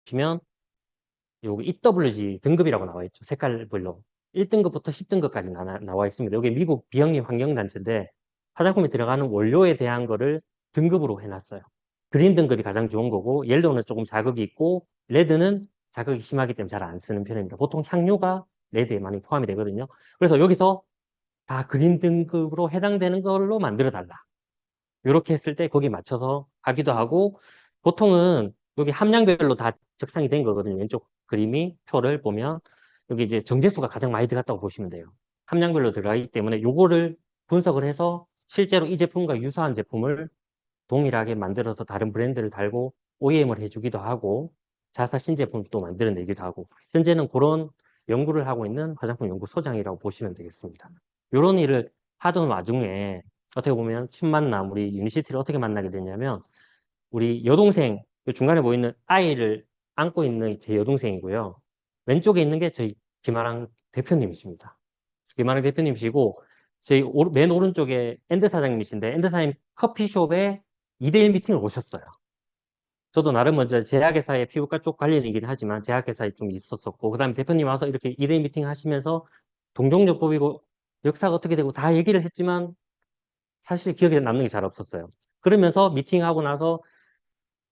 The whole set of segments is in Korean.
보시면 여기 EWG 등급이라고 나와 있죠. 색깔별로. 1등급부터 10등급까지 나와 있습니다. 여기 미국 비영리 환경단체인데 화장품에 들어가는 원료에 대한 거를 등급으로 해놨어요. 그린 등급이 가장 좋은 거고, 옐로우는 조금 자극이 있고, 레드는 자극이 심하기 때문에 잘 안 쓰는 편입니다. 보통 향료가 레드에 많이 포함이 되거든요. 그래서 여기서 다 그린 등급으로 해당되는 걸로 만들어 달라. 이렇게 했을 때 거기에 맞춰서 하기도 하고, 보통은 여기 함량별로 다 적상이 된 거거든요. 왼쪽 그림이 표를 보면 여기 이제 정제수가 가장 많이 들어갔다고 보시면 돼요. 함량별로 들어가기 때문에 요거를 분석을 해서 실제로 이 제품과 유사한 제품을 동일하게 만들어서 다른 브랜드를 달고 OEM을 해주기도 하고 자사 신제품도 만들어내기도 하고 현재는 그런 연구를 하고 있는 화장품 연구소장이라고 보시면 되겠습니다. 이런 일을 하던 와중에 어떻게 보면 첫 만남, 우리 유니시티를 어떻게 만나게 됐냐면 우리 여동생, 그 중간에 보이는 아이를 안고 있는 제 여동생이고요. 왼쪽에 있는 게 저희 김아랑 대표님이십니다. 김아랑 대표님이시고 저희 맨 오른쪽에 엔드 사장님이신데 엔드 사장님 커피숍에 2대1 미팅을 오셨어요. 저도 나름 먼저 제약회사의 피부과 쪽 관련이긴 하지만 제약회사에 좀 있었었고 그 다음에 대표님 와서 이렇게 2대1 미팅 하시면서 동종요법이고 역사가 어떻게 되고 다 얘기를 했지만 사실 기억에 남는 게 잘 없었어요. 그러면서 미팅하고 나서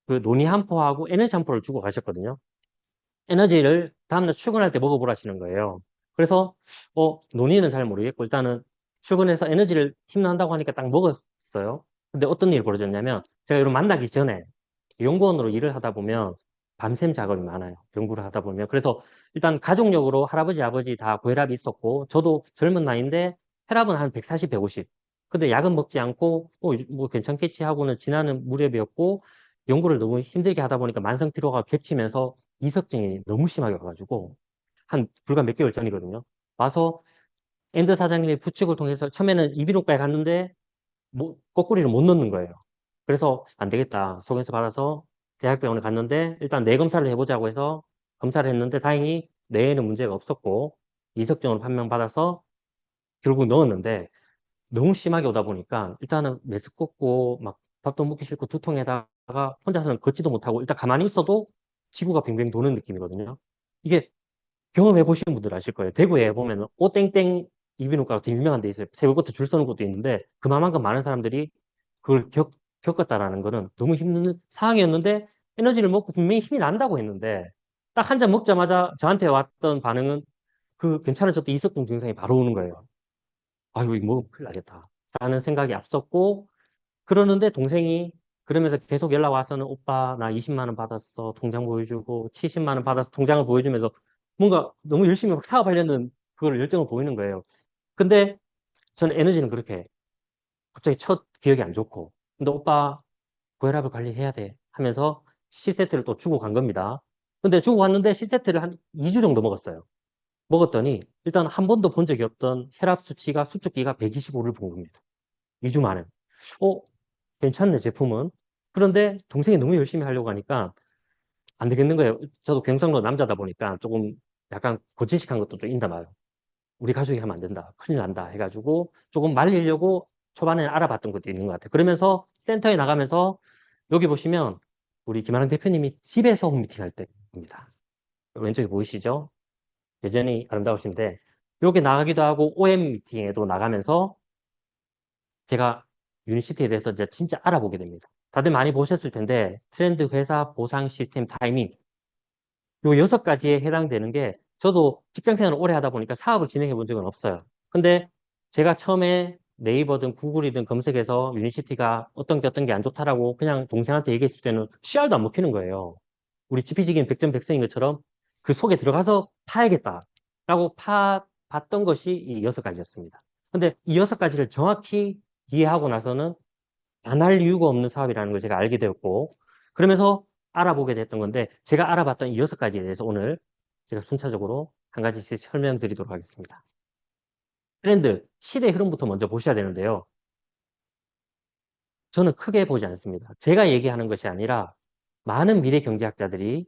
그 논의 한 포하고 에너지 한 포를 주고 가셨거든요. 에너지를 다음날 출근할 때 먹어보라시는 거예요. 그래서 논의는 잘 모르겠고 일단은 출근해서 에너지를 힘난다고 하니까 딱 먹었어요. 근데 어떤 일이 벌어졌냐면 제가 이런 만나기 전에 연구원으로 일을 하다 보면 밤샘 작업이 많아요. 연구를 하다 보면. 그래서 일단 가족력으로 할아버지, 아버지 다 고혈압이 있었고 저도 젊은 나이인데 혈압은 한 140, 150. 근데 약은 먹지 않고 뭐 괜찮겠지 하고는 지나는 무렵이었고 연구를 너무 힘들게 하다 보니까 만성 피로가 겹치면서 이석증이 너무 심하게 와가지고 한 불과 몇 개월 전이거든요. 와서 엔더 사장님의 부축을 통해서 처음에는 이비인후과에 갔는데 거꾸리를 못 넣는 거예요. 그래서 안 되겠다. 소견서 받아서 대학병원에 갔는데 일단 뇌 검사를 해보자고 해서 검사를 했는데 다행히 뇌에는 문제가 없었고 이석증으로 판명받아서 결국 넣었는데 너무 심하게 오다 보니까 일단은 메스껍고 막 밥도 먹기 싫고 두통에다가 혼자서는 걷지도 못하고 일단 가만히 있어도 지구가 빙빙 도는 느낌이거든요. 이게 경험해 보신 분들 아실 거예요. 대구에 보면 오땡땡 이비인후과가 되게 유명한 데 있어요. 새벽부터 줄 서는 곳도 있는데 그만큼 많은 사람들이 그걸 겪었다라는 거는 너무 힘든 상황이었는데 에너지를 먹고 분명히 힘이 난다고 했는데 딱 한 잔 먹자마자 저한테 왔던 반응은 그 괜찮아졌던 이석증 증상이 바로 오는 거예요. 아이고 이거 뭐 큰일 나겠다 라는 생각이 앞섰고 그러는데 동생이 그러면서 계속 연락 와서는 오빠 나 20만 원 받았어 통장 보여주고 70만 원 받아서 통장을 보여주면서 뭔가 너무 열심히 막 사업하려는 그걸 열정을 보이는 거예요. 근데 저는 에너지는 그렇게 갑자기 첫 기억이 안 좋고 근데 오빠 고혈압을 관리해야 돼 하면서 C세트를 또 주고 간 겁니다. 근데 주고 갔는데 C세트를 한 2주 정도 먹었어요. 먹었더니 일단 한 번도 본 적이 없던 혈압 수치가 수축기가 125를 본 겁니다. 2주 만에. 어, 괜찮네, 제품은. 그런데 동생이 너무 열심히 하려고 하니까 안 되겠는 거예요. 저도 경상도 남자다 보니까 조금 약간 고지식한 것도 좀 있나 봐요. 우리 가족이 하면 안 된다. 큰일 난다. 해가지고 조금 말리려고 초반에 알아봤던 것도 있는 것 같아요. 그러면서 센터에 나가면서 여기 보시면 우리 김아랑 대표님이 집에서 홈미팅 할 때입니다. 왼쪽에 보이시죠? 여전히 아름다우신데 여기 나가기도 하고 OM 미팅에도 나가면서 제가 유니시티에 대해서 이제 진짜 알아보게 됩니다. 다들 많이 보셨을 텐데 트렌드 회사 보상 시스템 타이밍 요 6가지에 해당되는 게 저도 직장 생활을 오래 하다 보니까 사업을 진행해 본 적은 없어요. 근데 제가 처음에 네이버든 구글이든 검색해서 유니시티가 어떤 게 안 좋다라고 그냥 동생한테 얘기했을 때는 씨알도 안 먹히는 거예요. 우리 지피지기는 백전백승인 것처럼 그 속에 들어가서 파야겠다라고 봤던 것이 이 6가지였습니다. 근데 이 6가지를 정확히 이해하고 나서는 안 할 이유가 없는 사업이라는 걸 제가 알게 되었고 그러면서 알아보게 됐던 건데 제가 알아봤던 이 6가지에 대해서 오늘 제가 순차적으로 한 가지씩 설명드리도록 하겠습니다. 트렌드, 시대 흐름부터 먼저 보셔야 되는데요. 저는 크게 보지 않습니다. 제가 얘기하는 것이 아니라 많은 미래 경제학자들이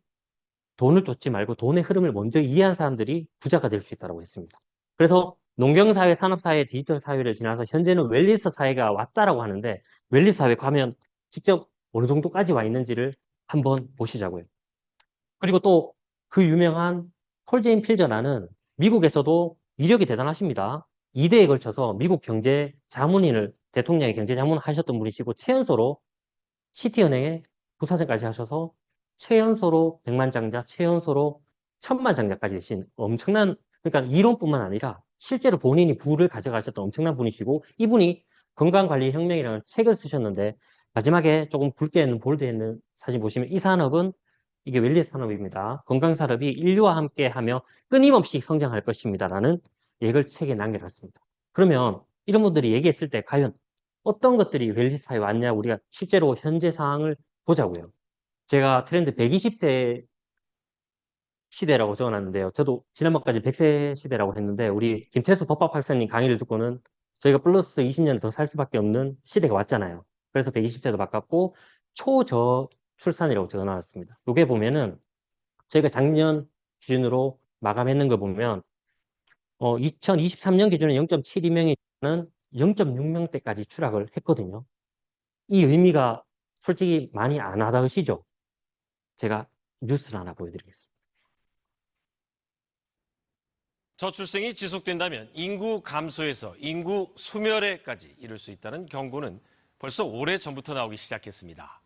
돈을 쫓지 말고 돈의 흐름을 먼저 이해한 사람들이 부자가 될 수 있다고 했습니다. 그래서 농경사회, 산업사회, 디지털 사회를 지나서 현재는 웰리스 사회가 왔다라고 하는데 웰리스 사회 가면 직접 어느 정도까지 와 있는지를 한번 보시자고요. 그리고 또 그 유명한 폴 제인 필저라는 미국에서도 이력이 대단하십니다. 2대에 걸쳐서 미국 경제 자문인을 대통령의 경제 자문을 하셨던 분이시고 최연소로 시티은행의 부사장까지 하셔서 최연소로 100만 장자, 최연소로 1000만 장자까지 되신 엄청난, 그러니까 이론뿐만 아니라 실제로 본인이 부를 가져가셨던 엄청난 분이시고, 이분이 건강관리혁명이라는 책을 쓰셨는데 마지막에 조금 굵게 있는 볼드에 있는 사진 보시면 이 산업은 이게 웰리스 산업입니다. 건강산업이 인류와 함께 하며 끊임없이 성장할 것입니다. 라는 얘기를 책에 남겨놨습니다. 그러면 이런 분들이 얘기했을 때 과연 어떤 것들이 웰리스사에 왔냐, 우리가 실제로 현재 상황을 보자고요. 제가 트렌드 120세 시대라고 적어놨는데요. 저도 지난번까지 100세 시대라고 했는데 우리 김태수 법학 박사님 강의를 듣고는 저희가 플러스 20년을 더 살 수밖에 없는 시대가 왔잖아요. 그래서 120세도 바꿨고 초저출산이라고 적어놨습니다. 요게 보면은 저희가 작년 기준으로 마감했는 걸 보면 2023년 기준에 0.72명이는 0.6명대까지 추락을 했거든요. 이 의미가 솔직히 많이 안 와닿으시죠? 제가 뉴스를 하나 보여드리겠습니다. 저출생이 지속된다면 인구 감소에서 인구 소멸에까지 이를 수 있다는 경고는 벌써 오래전부터 나오기 시작했습니다.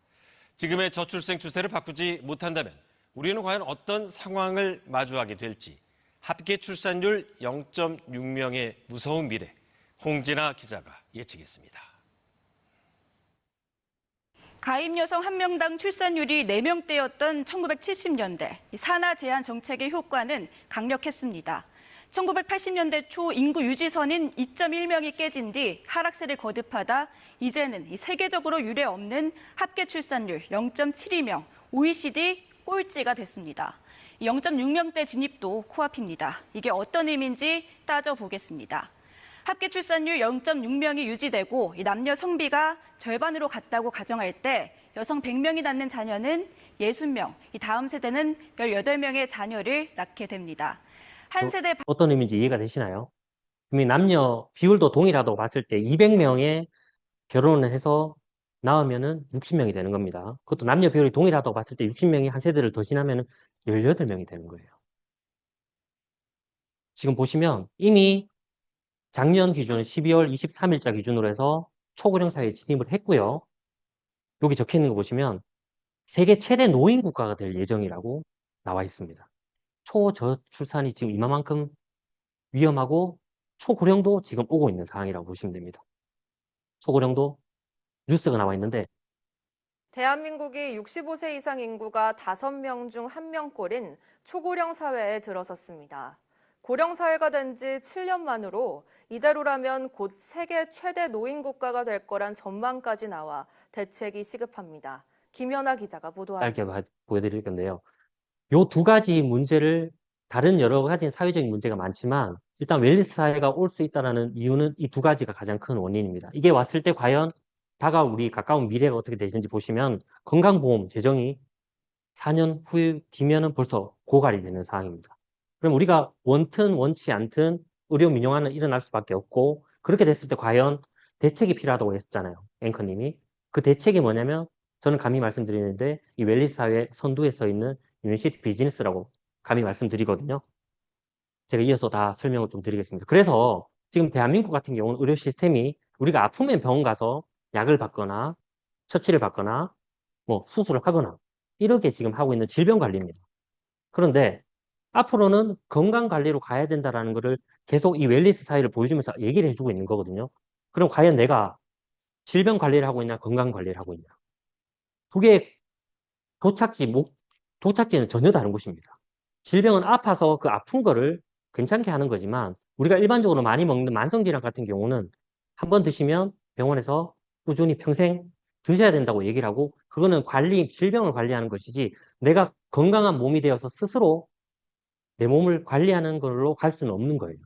지금의 저출생 추세를 바꾸지 못한다면 우리는 과연 어떤 상황을 마주하게 될지, 합계 출산율 0.6명의 무서운 미래, 홍진아 기자가 예측했습니다. 가임 여성 1명당 출산율이 4명대였던 1970년대, 산하 제한 정책의 효과는 강력했습니다. 1980년대 초 인구 유지선인 2.1명이 깨진 뒤 하락세를 거듭하다 이제는 세계적으로 유례 없는 합계 출산율 0.72명, OECD 꼴찌가 됐습니다. 0.6명대 진입도 코앞입니다. 이게 어떤 의미인지 따져보겠습니다. 합계 출산율 0.6명이 유지되고 남녀 성비가 절반으로 갔다고 가정할 때 여성 100명이 낳는 자녀는 60명, 다음 세대는 18명의 자녀를 낳게 됩니다. 한 세대 어떤 의미인지 이해가 되시나요? 그러면 남녀 비율도 동일하다고 봤을 때 200명의 결혼을 해서 낳으면은 60명이 되는 겁니다. 그것도 남녀 비율이 동일하다고 봤을 때 60명이 한 세대를 더 지나면은 18명이 되는 거예요. 지금 보시면 이미 작년 기준 12월 23일자 기준으로 해서 초고령 사회에 진입을 했고요. 여기 적혀 있는 거 보시면 세계 최대 노인 국가가 될 예정이라고 나와 있습니다. 초저출산이 지금 이만큼 위험하고 초고령도 지금 오고 있는 상황이라고 보시면 됩니다. 초고령도 뉴스가 나와 있는데 대한민국이 65세 이상 인구가 5명 중 1명꼴인 초고령 사회에 들어섰습니다. 고령 사회가 된 지 7년 만으로 이대로라면 곧 세계 최대 노인 국가가 될 거란 전망까지 나와 대책이 시급합니다. 김연아 기자가 보도합니다. 짧게 보여드릴 건데요. 요 두 가지 문제를 다른 여러 가지 사회적인 문제가 많지만 일단 웰리스 사회가 올 수 있다는 이유는 이 두 가지가 가장 큰 원인입니다. 이게 왔을 때 과연 다가올 우리 가까운 미래가 어떻게 되는지 보시면 건강보험 재정이 4년 후 뒤면은 벌써 고갈이 되는 상황입니다. 그럼 우리가 원튼 원치 않든 의료 민영화는 일어날 수밖에 없고 그렇게 됐을 때 과연 대책이 필요하다고 했잖아요. 앵커님이. 그 대책이 뭐냐면 저는 감히 말씀드리는데 이 웰리스 사회 선두에 서 있는 유니시티 비즈니스라고 감히 말씀드리거든요. 제가 이어서 다 설명을 좀 드리겠습니다. 그래서 지금 대한민국 같은 경우는 의료 시스템이 우리가 아프면 병원 가서 약을 받거나 처치를 받거나 뭐 수술을 하거나 이렇게 지금 하고 있는 질병 관리입니다. 그런데 앞으로는 건강 관리로 가야 된다라는 것을 계속 이 웰리스 사회를 보여주면서 얘기를 해주고 있는 거거든요. 그럼 과연 내가 질병 관리를 하고 있냐, 건강 관리를 하고 있냐. 두 개의 도착지는 전혀 다른 곳입니다. 질병은 아파서 그 아픈 거를 괜찮게 하는 거지만 우리가 일반적으로 많이 먹는 만성질환 같은 경우는 한 번 드시면 병원에서 꾸준히 평생 드셔야 된다고 얘기를 하고 그거는 질병을 관리하는 것이지 내가 건강한 몸이 되어서 스스로 내 몸을 관리하는 걸로 갈 수는 없는 거예요.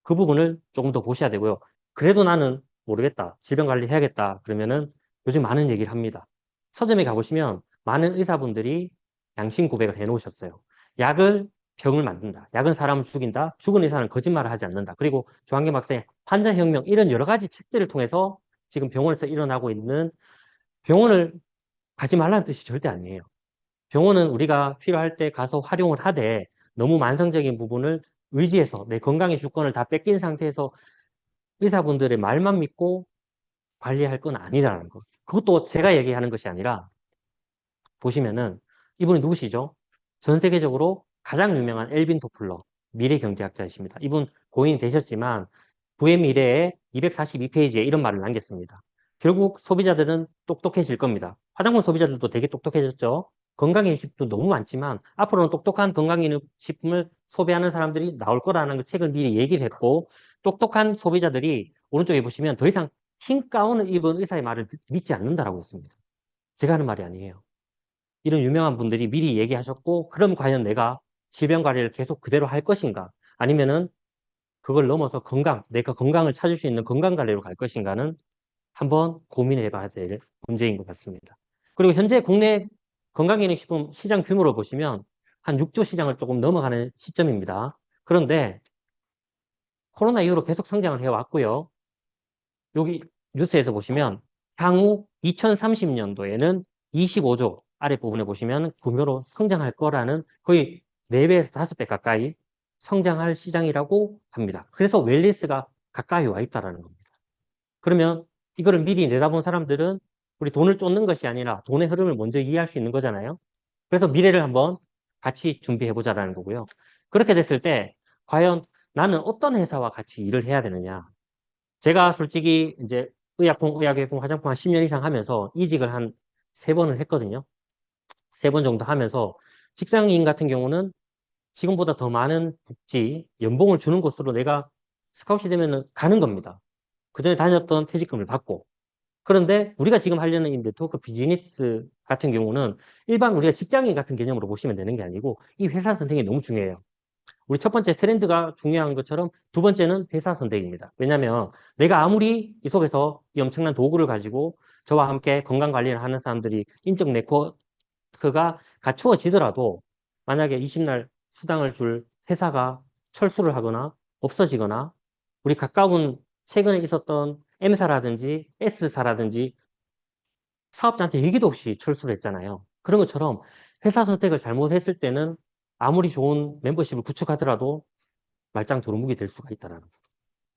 그 부분을 조금 더 보셔야 되고요. 그래도 나는 모르겠다. 질병 관리 해야겠다. 그러면은 요즘 많은 얘기를 합니다. 서점에 가보시면 많은 의사분들이 양심 고백을 해놓으셨어요. 병을 만든다. 약은 사람을 죽인다. 죽은 의사는 거짓말을 하지 않는다. 그리고 조한계 박사의 환자혁명 이런 여러 가지 책들을 통해서 지금 병원에서 일어나고 있는 병원을 가지 말라는 뜻이 절대 아니에요. 병원은 우리가 필요할 때 가서 활용을 하되 너무 만성적인 부분을 의지해서 내 건강의 주권을 다 뺏긴 상태에서 의사분들의 말만 믿고 관리할 건 아니라는 거. 그것도 제가 얘기하는 것이 아니라 보시면은 이분이 누구시죠? 전 세계적으로 가장 유명한 엘빈 토플러 미래경제학자이십니다. 이분 고인이 되셨지만 부의 미래에 242페이지에 이런 말을 남겼습니다. 결국 소비자들은 똑똑해질 겁니다. 화장품 소비자들도 되게 똑똑해졌죠. 건강기능식품도 너무 많지만 앞으로는 똑똑한 건강기능식품을 소비하는 사람들이 나올 거라는 걸 책을 미리 얘기를 했고 똑똑한 소비자들이 오른쪽에 보시면 더 이상 흰 가운을 입은 의사의 말을 믿지 않는다라고 했습니다. 제가 하는 말이 아니에요. 이런 유명한 분들이 미리 얘기하셨고 그럼 과연 내가 질병 관리를 계속 그대로 할 것인가 아니면은 그걸 넘어서 내가 건강을 찾을 수 있는 건강 관리로 갈 것인가는 한번 고민해 봐야 될 문제인 것 같습니다. 그리고 현재 국내 건강기능식품 시장 규모로 보시면 한 6조 시장을 조금 넘어가는 시점입니다. 그런데 코로나 이후로 계속 성장을 해왔고요. 여기 뉴스에서 보시면 향후 2030년도에는 25조 아랫부분에 보시면 규모로 성장할 거라는 거의 4배에서 5배 가까이 성장할 시장이라고 합니다. 그래서 웰니스가 가까이 와 있다는 겁니다. 그러면 이거를 미리 내다본 사람들은 우리 돈을 쫓는 것이 아니라 돈의 흐름을 먼저 이해할 수 있는 거잖아요. 그래서 미래를 한번 같이 준비해 보자라는 거고요. 그렇게 됐을 때 과연 나는 어떤 회사와 같이 일을 해야 되느냐. 제가 솔직히 이제 의약품, 화장품 한 10년 이상 하면서 이직을 한 3번을 했거든요. 3번 정도 하면서 직장인 같은 경우는 지금보다 더 많은 복지, 연봉을 주는 곳으로 내가 스카웃이 되면 가는 겁니다. 그 전에 다녔던 퇴직금을 받고. 그런데 우리가 지금 하려는 이 네트워크 비즈니스 같은 경우는 일반 우리가 직장인 같은 개념으로 보시면 되는 게 아니고 이 회사 선택이 너무 중요해요. 우리 첫 번째 트렌드가 중요한 것처럼 두 번째는 회사 선택입니다. 왜냐하면 내가 아무리 이 속에서 이 엄청난 도구를 가지고 저와 함께 건강 관리를 하는 사람들이 인적 네트워크가 갖추어지더라도 만약에 20날 수당을 줄 회사가 철수를 하거나 없어지거나 우리 가까운 최근에 있었던 M사라든지 S사라든지 사업자한테 얘기도 없이 철수를 했잖아요. 그런 것처럼 회사 선택을 잘못했을 때는 아무리 좋은 멤버십을 구축하더라도 말짱 도루묵이 될 수가 있다는 거.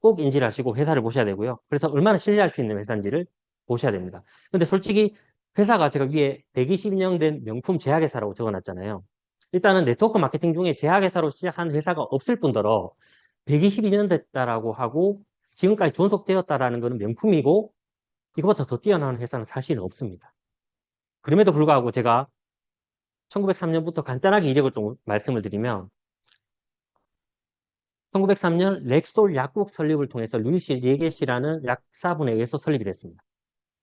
꼭 인지를 하시고 회사를 보셔야 되고요. 그래서 얼마나 신뢰할 수 있는 회사인지를 보셔야 됩니다. 근데 솔직히 회사가 제가 위에 122년 된 명품 제약회사라고 적어놨잖아요. 일단은 네트워크 마케팅 중에 제약회사로 시작한 회사가 없을 뿐더러 122년 됐다라고 하고 지금까지 존속되었다라는 것은 명품이고 이거보다 더 뛰어난 회사는 사실은 없습니다. 그럼에도 불구하고 제가 1903년부터 간단하게 이력을 좀 말씀을 드리면 1903년 렉솔 약국 설립을 통해서 루이시 리게시라는 약사분에 의해서 설립이 됐습니다.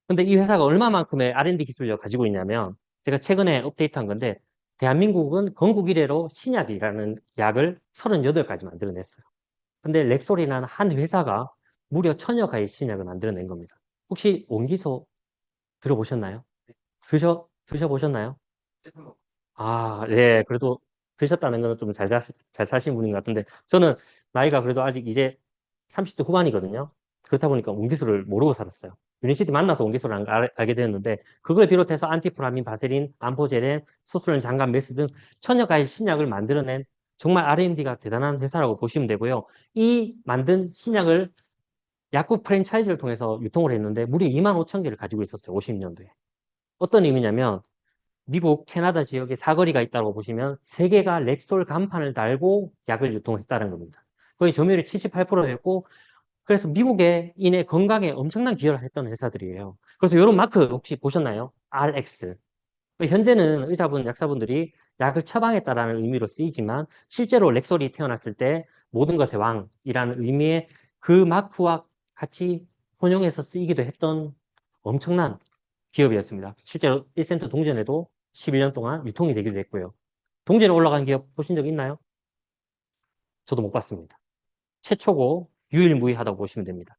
근데 이 회사가 얼마만큼의 R&D 기술력을 가지고 있냐면 제가 최근에 업데이트한 건데 대한민국은 건국 이래로 신약이라는 약을 38가지 만들어냈어요. 근데 렉솔이라는 한 회사가 무려 1000여 가지 신약을 만들어낸 겁니다. 혹시 원기소 들어보셨나요? 드셔보셨나요? 아, 네. 그래도 드셨다는 거는 좀 잘 사신 분인 것 같은데, 저는 나이가 그래도 아직 이제 30대 후반이거든요. 그렇다 보니까 원기술을 모르고 살았어요. 유니시티 만나서 원기술을 알게 되었는데, 그걸 비롯해서 안티프라민, 바세린, 암포제렌, 수술은 장갑, 메스 등 천여 가지 신약을 만들어낸 정말 R&D가 대단한 회사라고 보시면 되고요. 이 만든 신약을 약국 프랜차이즈를 통해서 유통을 했는데, 무려 2만 5천 개를 가지고 있었어요. 50년도에. 어떤 의미냐면, 미국, 캐나다 지역에 사거리가 있다고 보시면 세 개가 렉솔 간판을 달고 약을 유통했다는 겁니다. 거의 점유율이 78%였고 그래서 미국인의 건강에 엄청난 기여를 했던 회사들이에요. 그래서 이런 마크 혹시 보셨나요? RX. 현재는 의사분, 약사분들이 약을 처방했다라는 의미로 쓰이지만 실제로 렉솔이 태어났을 때 모든 것의 왕이라는 의미의 그 마크와 같이 혼용해서 쓰이기도 했던 엄청난 기업이었습니다. 실제로 1센트 동전에도 11년 동안 유통이 되기도 했고요. 동전에 올라간 기업 보신 적 있나요? 저도 못 봤습니다. 최초고 유일무이하다고 보시면 됩니다.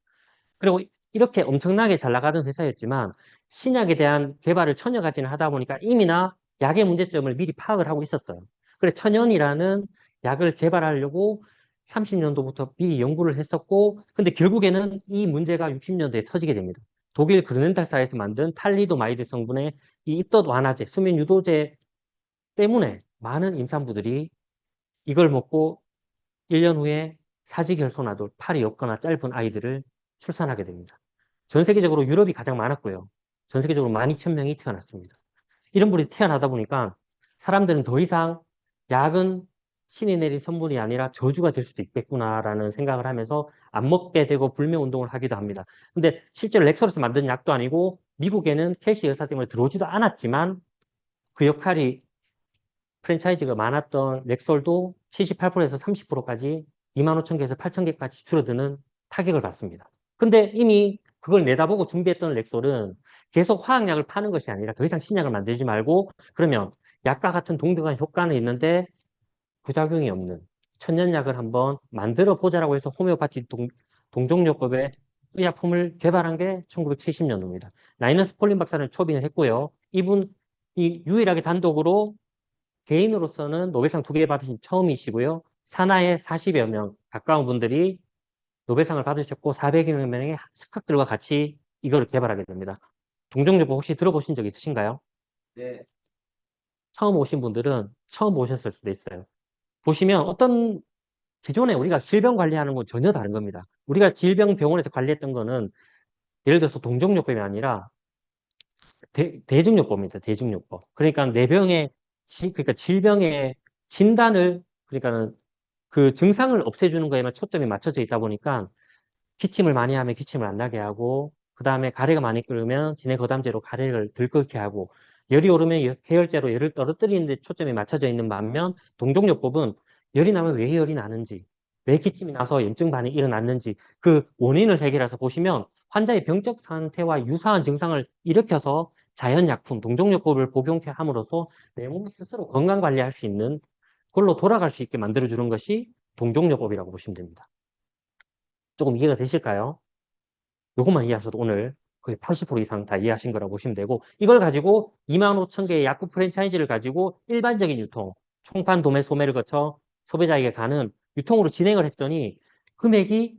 그리고 이렇게 엄청나게 잘 나가던 회사였지만 신약에 대한 개발을 천여 가지는 하다 보니까 이미나 약의 문제점을 미리 파악을 하고 있었어요. 그래서 천연이라는 약을 개발하려고 30년도부터 미리 연구를 했었고 근데 결국에는 이 문제가 60년대에 터지게 됩니다. 독일 그르넨탈사에서 만든 탈리도마이드 성분의 이 입덧 완화제, 수면 유도제 때문에 많은 임산부들이 이걸 먹고 1년 후에 사지결손아도 팔이 없거나 짧은 아이들을 출산하게 됩니다. 전 세계적으로 유럽이 가장 많았고요. 전 세계적으로 12,000명이 태어났습니다. 이런 분이 태어나다 보니까 사람들은 더 이상 약은 신이 내린 선물이 아니라 저주가 될 수도 있겠구나라는 생각을 하면서 안 먹게 되고 불매 운동을 하기도 합니다. 근데 실제로 렉솔에서 만든 약도 아니고 미국에는 켈시 여사 때문에 들어오지도 않았지만 그 역할이 프랜차이즈가 많았던 렉솔도 78%에서 30%까지 25,000개에서 8,000개까지 줄어드는 타격을 받습니다. 근데 이미 그걸 내다보고 준비했던 렉솔은 계속 화학약을 파는 것이 아니라 더 이상 신약을 만들지 말고 그러면 약과 같은 동등한 효과는 있는데 부작용이 없는 천연약을 한번 만들어 보자라고 해서 호메오파티 동종요법의 의약품을 개발한 게 1970년도입니다. 라이너스 폴린 박사는 초빙을 했고요. 이분이 유일하게 단독으로 개인으로서는 노벨상 2개 받으신 처음이시고요. 산하의 40여 명 가까운 분들이 노벨상을 받으셨고 400여 명의 스카들과 같이 이거를 개발하게 됩니다. 동종요법 혹시 들어보신 적 있으신가요? 네. 처음 오신 분들은 처음 보셨을 수도 있어요. 보시면 어떤 기존에 우리가 질병 관리하는 건 전혀 다른 겁니다. 우리가 질병 병원에서 관리했던 거는 예를 들어서 동종요법이 아니라 대증요법입니다. 대증요법. 그러니까 내 병의 그러니까 질병의 진단을 그러니까는 그 증상을 없애주는 거에만 초점이 맞춰져 있다 보니까 기침을 많이 하면 기침을 안 나게 하고 그 다음에 가래가 많이 끓으면 진해거담제로 가래를 들끓게 하고 열이 오르면 해열제로 열을 떨어뜨리는 데 초점이 맞춰져 있는 반면 동종요법은 열이 나면 왜 열이 나는지 왜 기침이 나서 염증 반응이 일어났는지 그 원인을 해결해서 보시면 환자의 병적 상태와 유사한 증상을 일으켜서 자연약품, 동종요법을 복용함으로써 내 몸 스스로 건강관리할 수 있는 그걸로 돌아갈 수 있게 만들어주는 것이 동종요법이라고 보시면 됩니다. 조금 이해가 되실까요? 요것만 이해하셔도 오늘 거의 80% 이상 다 이해하신 거라고 보시면 되고 이걸 가지고 25,000개의 약국 프랜차이즈를 가지고 일반적인 유통, 총판, 도매, 소매를 거쳐 소비자에게 가는 유통으로 진행을 했더니 금액이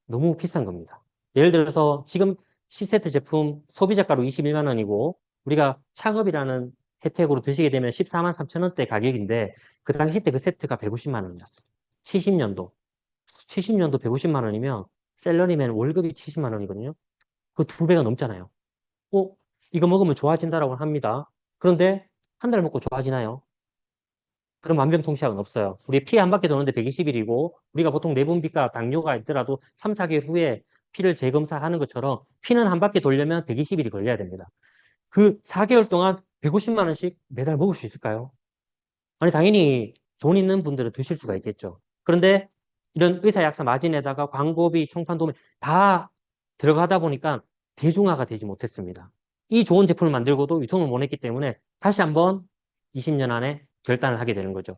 너무 비싼 겁니다. 예를 들어서 지금 C세트 제품 소비자가로 21만 원이고 우리가 창업이라는 혜택으로 드시게 되면 14만 3천 원대 가격인데 그 당시 때 그 세트가 150만 원이었어요. 70년도. 70년도 150만 원이면 셀러리맨 월급이 70만 원이거든요. 그 2배가 넘잖아요. 이거 먹으면 좋아진다라고 합니다. 그런데 한 달 먹고 좋아지나요? 그럼 만병통치약은 없어요. 우리 피 한 바퀴 도는데 120일이고 우리가 보통 내분비가 당뇨가 있더라도 3, 4개월 후에 피를 재검사하는 것처럼 피는 한 바퀴 돌려면 120일이 걸려야 됩니다. 그 4개월 동안 150만 원씩 매달 먹을 수 있을까요? 아니 당연히 돈 있는 분들은 드실 수가 있겠죠. 그런데 이런 의사약사 마진에다가 광고비, 총판도매 다 들어가다 보니까 대중화가 되지 못했습니다. 이 좋은 제품을 만들고도 유통을 못 했기 때문에 다시 한번 20년 안에 결단을 하게 되는 거죠.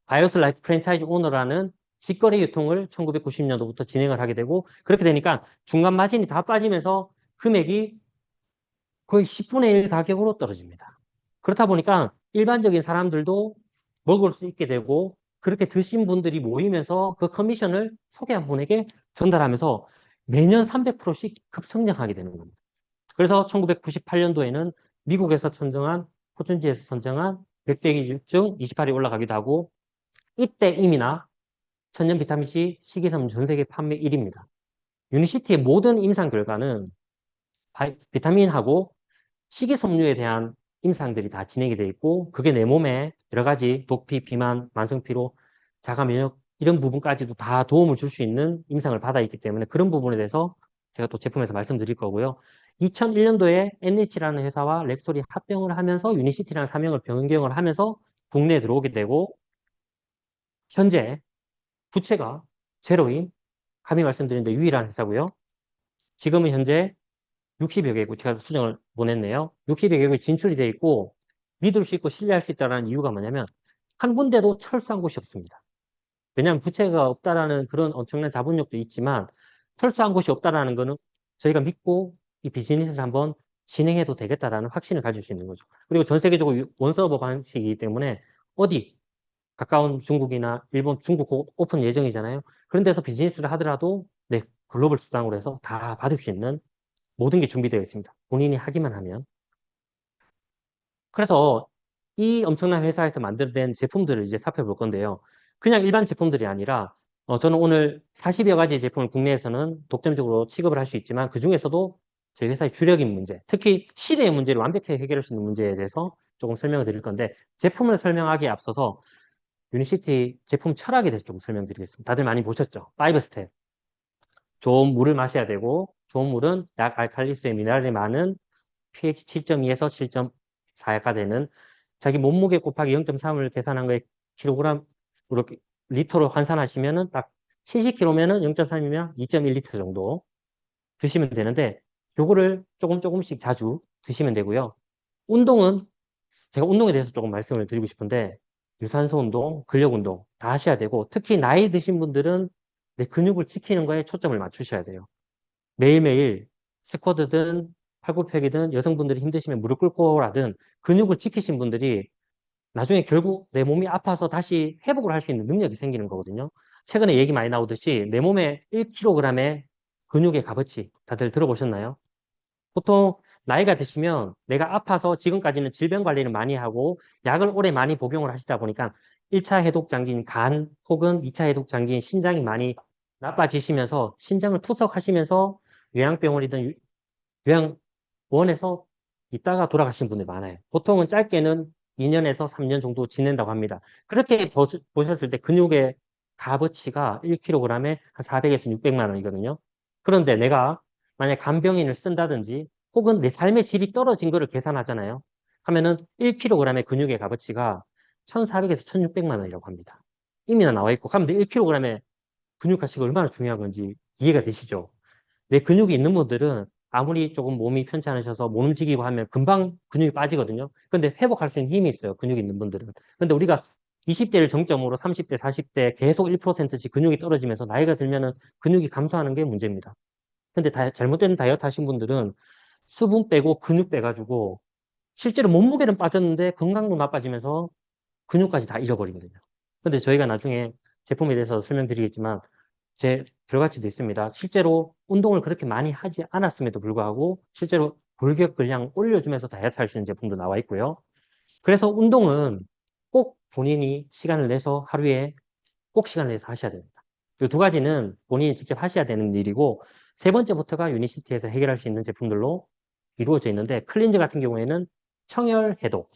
바이오스 라이프 프랜차이즈 오너라는 직거래 유통을 1990년도부터 진행을 하게 되고 그렇게 되니까 중간 마진이 다 빠지면서 금액이 거의 10분의 1 가격으로 떨어집니다. 그렇다 보니까 일반적인 사람들도 먹을 수 있게 되고 그렇게 드신 분들이 모이면서 그 커미션을 소개한 분에게 전달하면서 매년 300%씩 급성장하게 되는 겁니다. 그래서 1998년도에는 미국에서 선정한 포춘지에서 선정한 100대 기준 중 28위 올라가기도 하고 이때 이미나 천연 비타민C 식이섬유 전 세계 판매 1위입니다. 유니시티의 모든 임상 결과는 비타민하고 식이섬유에 대한 임상들이 다 진행이 돼 있고 그게 내 몸에 여러 가지 독피, 비만, 만성피로, 자가 면역 이런 부분까지도 다 도움을 줄 수 있는 임상을 받아 있기 때문에 그런 부분에 대해서 제가 또 제품에서 말씀드릴 거고요. 2001년도에 NH라는 회사와 렉솔이 합병을 하면서 유니시티라는 사명을 변경을 하면서 국내에 들어오게 되고 현재 부채가 제로인 감히 말씀드리는데 유일한 회사고요. 지금은 현재 60여 개국, 제가 수정을 보냈네요. 60여 개국에 진출이 돼 있고 믿을 수 있고 신뢰할 수 있다는 이유가 뭐냐면 한 군데도 철수한 곳이 없습니다. 왜냐하면 부채가 없다라는 그런 엄청난 자본력도 있지만 철수한 곳이 없다라는 거는 저희가 믿고 이 비즈니스를 한번 진행해도 되겠다라는 확신을 가질 수 있는 거죠. 그리고 전 세계적으로 원서버 방식이기 때문에 어디 가까운 중국이나 일본, 중국 오픈 예정이잖아요. 그런 데서 비즈니스를 하더라도 네, 글로벌 수당으로 해서 다 받을 수 있는 모든 게 준비되어 있습니다. 본인이 하기만 하면. 그래서 이 엄청난 회사에서 만들어낸 제품들을 이제 살펴볼 건데요. 그냥 일반 제품들이 아니라 저는 오늘 40여 가지 제품을 국내에서는 독점적으로 취급을 할 수 있지만 그 중에서도 저희 회사의 주력인 문제, 특히 시대의 문제를 완벽하게 해결할 수 있는 문제에 대해서 조금 설명을 드릴 건데 제품을 설명하기에 앞서서 유니시티 제품 철학에 대해서 조금 설명드리겠습니다. 다들 많이 보셨죠? 5스텝. 좋은 물을 마셔야 되고 좋은 물은 약 알칼리수의 미네랄이 많은 pH 7.2에서 7.4가 되는 자기 몸무게 곱하기 0.3을 계산한 거에 킬로그램 이렇게 리터로 환산하시면은 딱 70kg면은 0.3이면 2.1리터 정도 드시면 되는데 요거를 조금씩 자주 드시면 되고요. 운동은 제가 운동에 대해서 조금 말씀을 드리고 싶은데 유산소 운동, 근력 운동 다 하셔야 되고 특히 나이 드신 분들은 내 근육을 지키는 거에 초점을 맞추셔야 돼요. 매일매일 스쿼트든 팔굽혀펴기든 여성분들이 힘드시면 무릎 꿇고라든 근육을 지키신 분들이 나중에 결국 내 몸이 아파서 다시 회복을 할 수 있는 능력이 생기는 거거든요. 최근에 얘기 많이 나오듯이 내 몸에 1kg의 근육의 값어치 다들 들어보셨나요? 보통 나이가 드시면 내가 아파서 지금까지는 질병 관리를 많이 하고 약을 오래 많이 복용을 하시다 보니까 1차 해독 장기인 간 혹은 2차 해독 장기인 신장이 많이 나빠지시면서 신장을 투석하시면서 요양병원이든 요양원에서 있다가 돌아가신 분들이 많아요. 보통은 짧게는 2년에서 3년 정도 지낸다고 합니다. 그렇게 보셨을 때 근육의 값어치가 1kg에 한 400에서 600만 원이거든요. 그런데 내가 만약 간병인을 쓴다든지 혹은 내 삶의 질이 떨어진 거를 계산하잖아요. 하면은 1kg의 근육의 값어치가 1,400에서 1,600만 원이라고 합니다. 이미나 나와 있고, 그럼 1kg의 근육 가치가 얼마나 중요한 건지 이해가 되시죠? 내 근육이 있는 분들은 아무리 조금 몸이 편치 않으셔서 못 움직이고 하면 금방 근육이 빠지거든요. 근데 회복할 수 있는 힘이 있어요. 근육이 있는 분들은. 근데 우리가 20대를 정점으로 30대, 40대 계속 1%씩 근육이 떨어지면서 나이가 들면은 근육이 감소하는 게 문제입니다. 근데 잘못된 다이어트 하신 분들은 수분 빼고 근육 빼가지고 실제로 몸무게는 빠졌는데 건강도 나빠지면서 근육까지 다 잃어버리거든요. 근데 저희가 나중에 제품에 대해서 설명드리겠지만 제 결과치도 있습니다. 실제로 운동을 그렇게 많이 하지 않았음에도 불구하고 실제로 골격 근량 올려주면서 다이어트 할 수 있는 제품도 나와 있고요. 그래서 운동은 꼭 본인이 시간을 내서 하루에 꼭 시간을 내서 하셔야 됩니다. 이 두 가지는 본인이 직접 하셔야 되는 일이고 세 번째부터가 유니시티에서 해결할 수 있는 제품들로 이루어져 있는데 클린즈 같은 경우에는 청열 해독,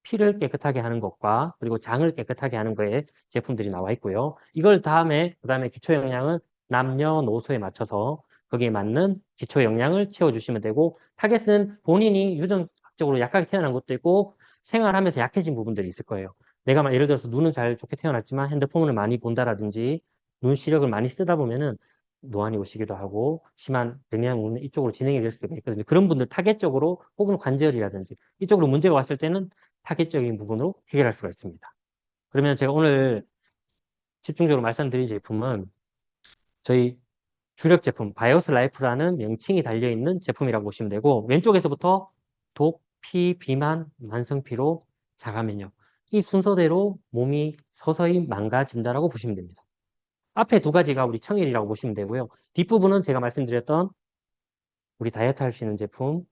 피를 깨끗하게 하는 것과 그리고 장을 깨끗하게 하는 거에 제품들이 나와 있고요. 이걸 그다음에 기초 영양은 남녀노소에 맞춰서 거기에 맞는 기초 영양을 채워주시면 되고 타겟은 본인이 유전적으로 약하게 태어난 것도 있고 생활하면서 약해진 부분들이 있을 거예요. 내가 예를 들어서 눈은 잘 좋게 태어났지만 핸드폰을 많이 본다라든지 눈 시력을 많이 쓰다 보면은 노안이 오시기도 하고 심한 백내장 이쪽으로 진행이 될 수가 있거든요. 그런 분들 타겟적으로 혹은 관절이라든지 이쪽으로 문제가 왔을 때는 타겟적인 부분으로 해결할 수가 있습니다. 그러면 제가 오늘 집중적으로 말씀드린 제품은 저희 주력 제품 바이오스 라이프라는 명칭이 달려있는 제품이라고 보시면 되고 왼쪽에서부터 독, 피, 비만, 만성피로, 자가면역 이 순서대로 몸이 서서히 망가진다라고 보시면 됩니다. 앞에 두 가지가 우리 청일이라고 보시면 되고요. 뒷부분은 제가 말씀드렸던 우리 다이어트 할 수 있는 제품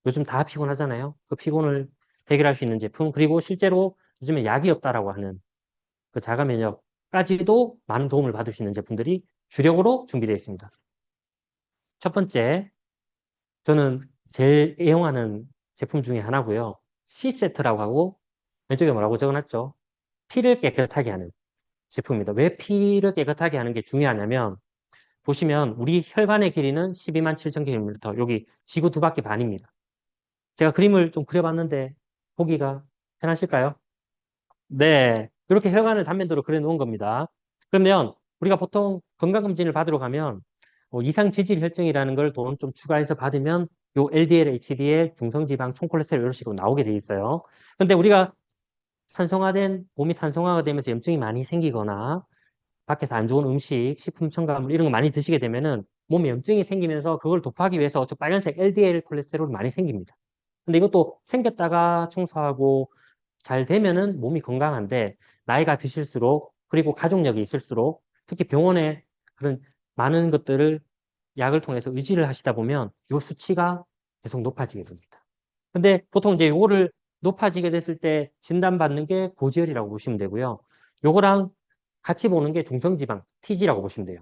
요즘 다 피곤하잖아요. 그 피곤을 해결할 수 있는 제품 그리고 실제로 요즘에 약이 없다라고 하는 그 자가 면역까지도 많은 도움을 받을 수 있는 제품들이 주력으로 준비되어 있습니다. 첫 번째, 저는 제일 애용하는 제품 중에 하나고요. C세트라고 하고 왼쪽에 뭐라고 적어놨죠? 피를 깨끗하게 하는 제품입니다. 왜 피를 깨끗하게 하는 게 중요하냐면 보시면 우리 혈관의 길이는 12만 7천 km, 여기 지구 두 바퀴 반입니다. 제가 그림을 좀 그려봤는데 보기가 편하실까요? 네, 이렇게 혈관을 단면도로 그려놓은 겁니다. 그러면 우리가 보통 건강검진을 받으러 가면 이상 지질 혈증이라는 걸 돈 좀 추가해서 받으면 요 LDL, HDL, 중성지방, 총콜레스테롤 이런 식으로 나오게 돼 있어요. 근데 우리가 몸이 산성화가 되면서 염증이 많이 생기거나 밖에서 안 좋은 음식, 식품 첨가물 이런 거 많이 드시게 되면은 몸에 염증이 생기면서 그걸 도파하기 위해서 저 빨간색 LDL 콜레스테롤이 많이 생깁니다. 근데 이것도 생겼다가 청소하고 잘 되면은 몸이 건강한데 나이가 드실수록 그리고 가족력이 있을수록 특히 병원에 그런 많은 것들을 약을 통해서 의지를 하시다 보면 이 수치가 계속 높아지게 됩니다. 근데 보통 이제 요거를 높아지게 됐을 때 진단받는 게 고지혈이라고 보시면 되고요. 요거랑 같이 보는 게 중성지방, TG라고 보시면 돼요.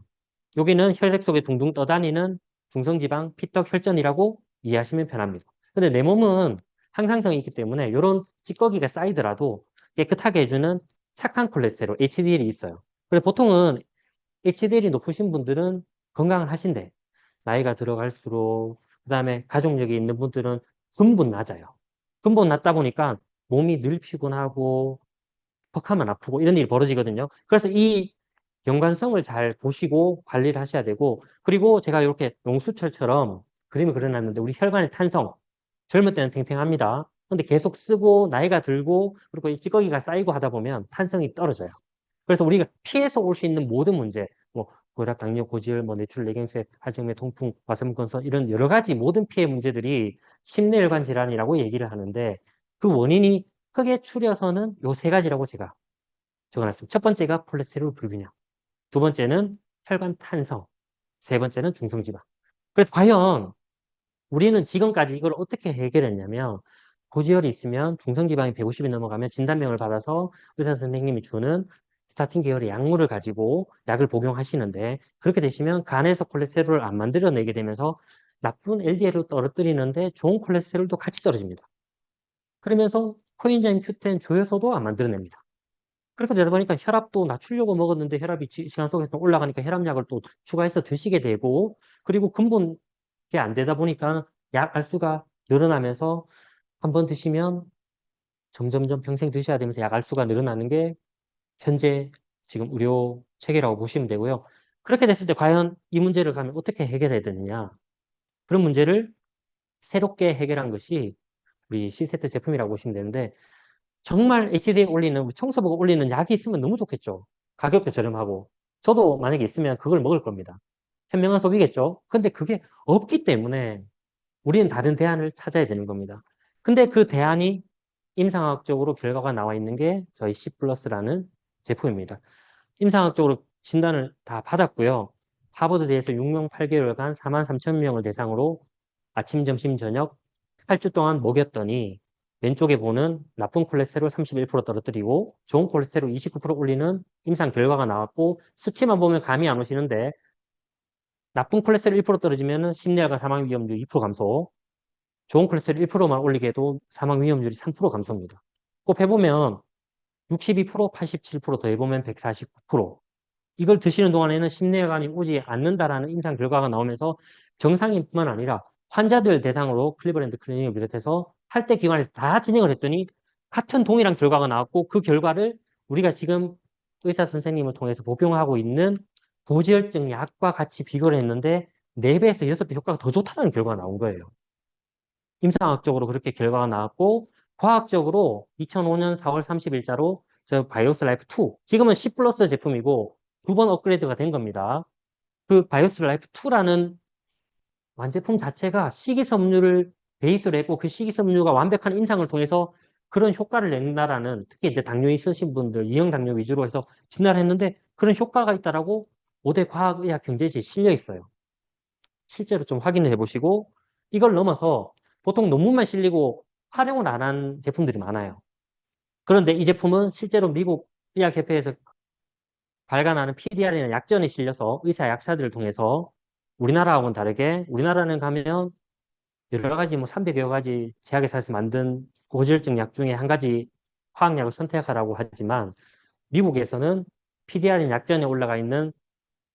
여기는 혈액 속에 둥둥 떠다니는 중성지방, 피떡, 혈전이라고 이해하시면 편합니다. 근데 내 몸은 항상성이 있기 때문에 이런 찌꺼기가 쌓이더라도 깨끗하게 해주는 착한 콜레스테롤, HDL이 있어요. 그래서 보통은 HDL이 높으신 분들은 건강을 하신대. 나이가 들어갈수록, 그 다음에 가족력이 있는 분들은 근본 낮아요. 근본 낮다 보니까 몸이 늘 피곤하고, 퍽하면 아프고 이런 일이 벌어지거든요. 그래서 이 연관성을 잘 보시고 관리를 하셔야 되고, 그리고 제가 이렇게 용수철처럼 그림을 그려놨는데 우리 혈관의 탄성, 젊을 때는 탱탱합니다. 근데 계속 쓰고 나이가 들고 그리고 이 찌꺼기가 쌓이고 하다 보면 탄성이 떨어져요. 그래서 우리가 피해서 올 수 있는 모든 문제, 뭐 고혈압, 당뇨, 고지혈, 뭐 뇌출, 뇌경색, 하정맥, 통풍, 과세문건성 이런 여러 가지 모든 피해 문제들이 심내혈관 질환이라고 얘기를 하는데 그 원인이 크게 추려서는 요 세 가지라고 제가 적어놨습니다. 첫 번째가 콜레스테롤 불균형, 두 번째는 혈관 탄성, 세 번째는 중성지방. 그래서 과연 우리는 지금까지 이걸 어떻게 해결했냐면 고지혈이 있으면 중성지방이 150이 넘어가면 진단명을 받아서 의사 선생님이 주는 스타틴 계열의 약물을 가지고 약을 복용하시는데 그렇게 되시면 간에서 콜레스테롤을 안 만들어내게 되면서 나쁜 LDL을 떨어뜨리는데 좋은 콜레스테롤도 같이 떨어집니다. 그러면서 코엔자임 Q10 조효소도 안 만들어냅니다. 그렇게 되다 보니까 혈압도 낮추려고 먹었는데 혈압이 시간 속에서 올라가니까 혈압약을 또 추가해서 드시게 되고 그리고 근본 게 안 되다 보니까 약 알수가 늘어나면서 한 번 드시면 점점점 평생 드셔야 되면서 약 알수가 늘어나는 게 현재 지금 의료 체계라고 보시면 되고요. 그렇게 됐을 때 과연 이 문제를 가면 어떻게 해결해야 되느냐. 그런 문제를 새롭게 해결한 것이 우리 C세트 제품이라고 보시면 되는데 정말 HDL 올리는, 청소부가 올리는 약이 있으면 너무 좋겠죠. 가격도 저렴하고. 저도 만약에 있으면 그걸 먹을 겁니다. 현명한 소비겠죠. 근데 그게 없기 때문에 우리는 다른 대안을 찾아야 되는 겁니다. 근데 그 대안이 임상학적으로 결과가 나와 있는 게 저희 C 플러스라는 제품입니다. 임상학적으로 진단을 다 받았고요. 하버드대에서 6명 8개월간 43,000명을 대상으로 아침, 점심, 저녁 8주 동안 먹였더니 왼쪽에 보는 나쁜 콜레스테롤 31% 떨어뜨리고 좋은 콜레스테롤 29% 올리는 임상 결과가 나왔고 수치만 보면 감이 안 오시는데 나쁜 콜레스테롤 1% 떨어지면 심내혈관 사망 위험률 2% 감소, 좋은 콜레스테롤 1%만 올리게 해도 사망 위험률이 3% 감소입니다. 꼭 해보면 62%, 87% 더해보면 149%. 이걸 드시는 동안에는 심내혈관이 오지 않는다라는 임상 결과가 나오면서 정상인뿐만 아니라 환자들 대상으로 클리버랜드 클리닉을 비롯해서 8대 기관에서 다 진행을 했더니 같은 동일한 결과가 나왔고 그 결과를 우리가 지금 의사 선생님을 통해서 복용하고 있는 고지혈증 약과 같이 비교를 했는데 4배에서 6배 효과가 더 좋다는 결과가 나온 거예요. 임상학적으로 그렇게 결과가 나왔고 과학적으로 2005년 4월 30일자로 저 바이오스 라이프 2, 지금은 C 플러스 제품이고 2번 업그레이드가 된 겁니다. 그 바이오스 라이프 2라는 완제품 자체가 식이섬유를 베이스로 했고 그 식이섬유가 완벽한 임상을 통해서 그런 효과를 낸다라는, 특히 이제 당뇨 있으신 분들, 이형 당뇨 위주로 해서 진단을 했는데 그런 효과가 있다라고 5대 과학의학 경제지에 실려 있어요. 실제로 좀 확인을 해보시고 이걸 넘어서 보통 논문만 실리고 활용을 안 한 제품들이 많아요. 그런데 이 제품은 실제로 미국 의학협회에서 발간하는 PDR이나 약전에 실려서 의사 약사들을 통해서 우리나라하고는 다르게 우리나라는 가면 여러 가지 뭐 300여 가지 제약회사에서 만든 고지혈증 약 중에 한 가지 화학약을 선택하라고 하지만 미국에서는 PDR인 약전에 올라가 있는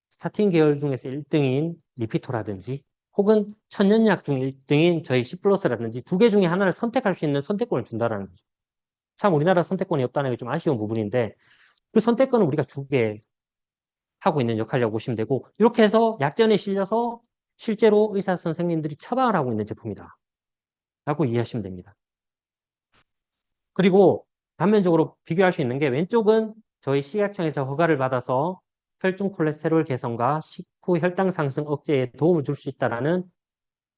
스타틴 계열 중에서 1등인 리피토라든지 혹은 천연약 중 1등인 저희 C 플러스라든지 두 개 중에 하나를 선택할 수 있는 선택권을 준다라는 거죠. 참 우리나라 선택권이 없다는 게 좀 아쉬운 부분인데 그 선택권을 우리가 주게 하고 있는 역할이라고 보시면 되고 이렇게 해서 약전에 실려서 실제로 의사 선생님들이 처방을 하고 있는 제품이다 라고 이해하시면 됩니다. 그리고 단면적으로 비교할 수 있는 게 왼쪽은 저희 식약청에서 허가를 받아서 혈중 콜레스테롤 개선과 식후 혈당 상승 억제에 도움을 줄 수 있다라는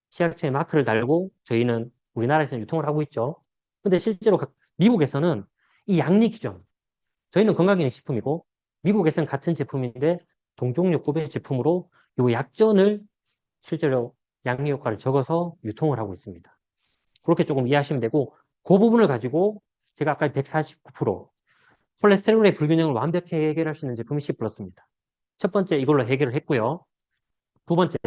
식약청에 마크를 달고 저희는 우리나라에서는 유통을 하고 있죠. 근데 실제로 미국에서는 이 양리 기전, 저희는 건강기능식품이고 미국에서는 같은 제품인데 동종류 구배 제품으로 이 약전을 실제로 양리 효과를 적어서 유통을 하고 있습니다. 그렇게 조금 이해하시면 되고 그 부분을 가지고 제가 아까 149% 콜레스테롤의 불균형을 완벽히 해결할 수 있는 제품이 C 플러스입니다. 첫 번째 이걸로 해결을 했고요. 두 번째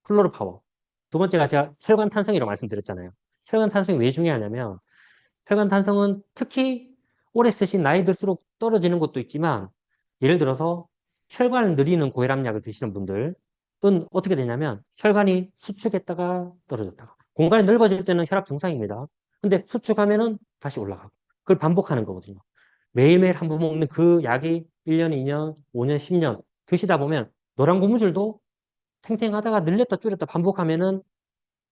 플로르 파워. 두 번째가 제가 혈관 탄성이라고 말씀드렸잖아요. 혈관 탄성이 왜 중요하냐면 혈관 탄성은 특히 오래 쓰신 나이 들수록 떨어지는 것도 있지만 예를 들어서 혈관을 늘리는 고혈압약을 드시는 분들은 어떻게 되냐면 혈관이 수축했다가 떨어졌다가 공간이 넓어질 때는 혈압 정상입니다. 근데 수축하면은 다시 올라가고 그걸 반복하는 거거든요. 매일매일 한 번 먹는 그 약이 1년, 2년, 5년, 10년 드시다 보면 노란 고무줄도 탱탱하다가 늘렸다 줄였다 반복하면은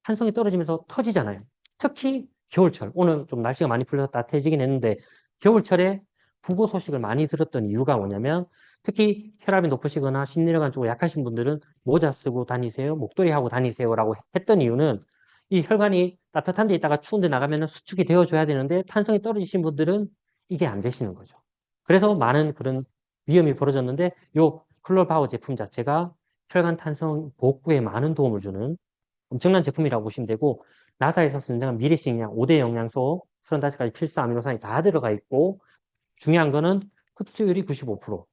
탄성이 떨어지면서 터지잖아요. 특히 겨울철, 오늘 좀 날씨가 많이 풀려서 따뜻해지긴 했는데 겨울철에 부고 소식을 많이 들었던 이유가 뭐냐면 특히 혈압이 높으시거나 심리혈관 쪽으로 약하신 분들은 모자 쓰고 다니세요, 목도리 하고 다니세요라고 했던 이유는 이 혈관이 따뜻한 데 있다가 추운 데 나가면 수축이 되어줘야 되는데 탄성이 떨어지신 분들은 이게 안 되시는 거죠. 그래서 많은 그런 위험이 벌어졌는데 요 클로바오 제품 자체가 혈관 탄성 복구에 많은 도움을 주는 엄청난 제품이라고 보시면 되고 나사에서 선정한 미리식량 5대 영양소 35가지 필수 아미노산이 다 들어가 있고 중요한 거는 흡수율이 95%.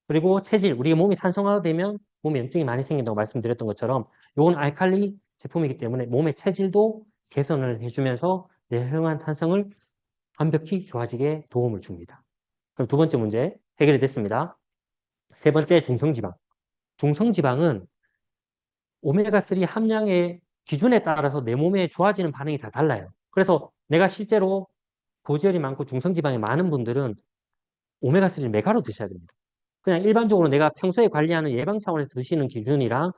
그리고 체질, 우리 몸이 산성화되면 몸에 염증이 많이 생긴다고 말씀드렸던 것처럼 이건 알칼리 제품이기 때문에 몸의 체질도 개선을 해주면서 내 혈관 탄성을 완벽히 좋아지게 도움을 줍니다. 그럼 두 번째 문제 해결이 됐습니다. 세 번째 중성지방. 중성지방은 오메가3 함량의 기준에 따라서 내 몸에 좋아지는 반응이 다 달라요. 그래서 내가 실제로 고지혈이 많고 중성지방이 많은 분들은 오메가3를 메가로 드셔야 됩니다. 그냥 일반적으로 내가 평소에 관리하는 예방 차원에서 드시는 기준이랑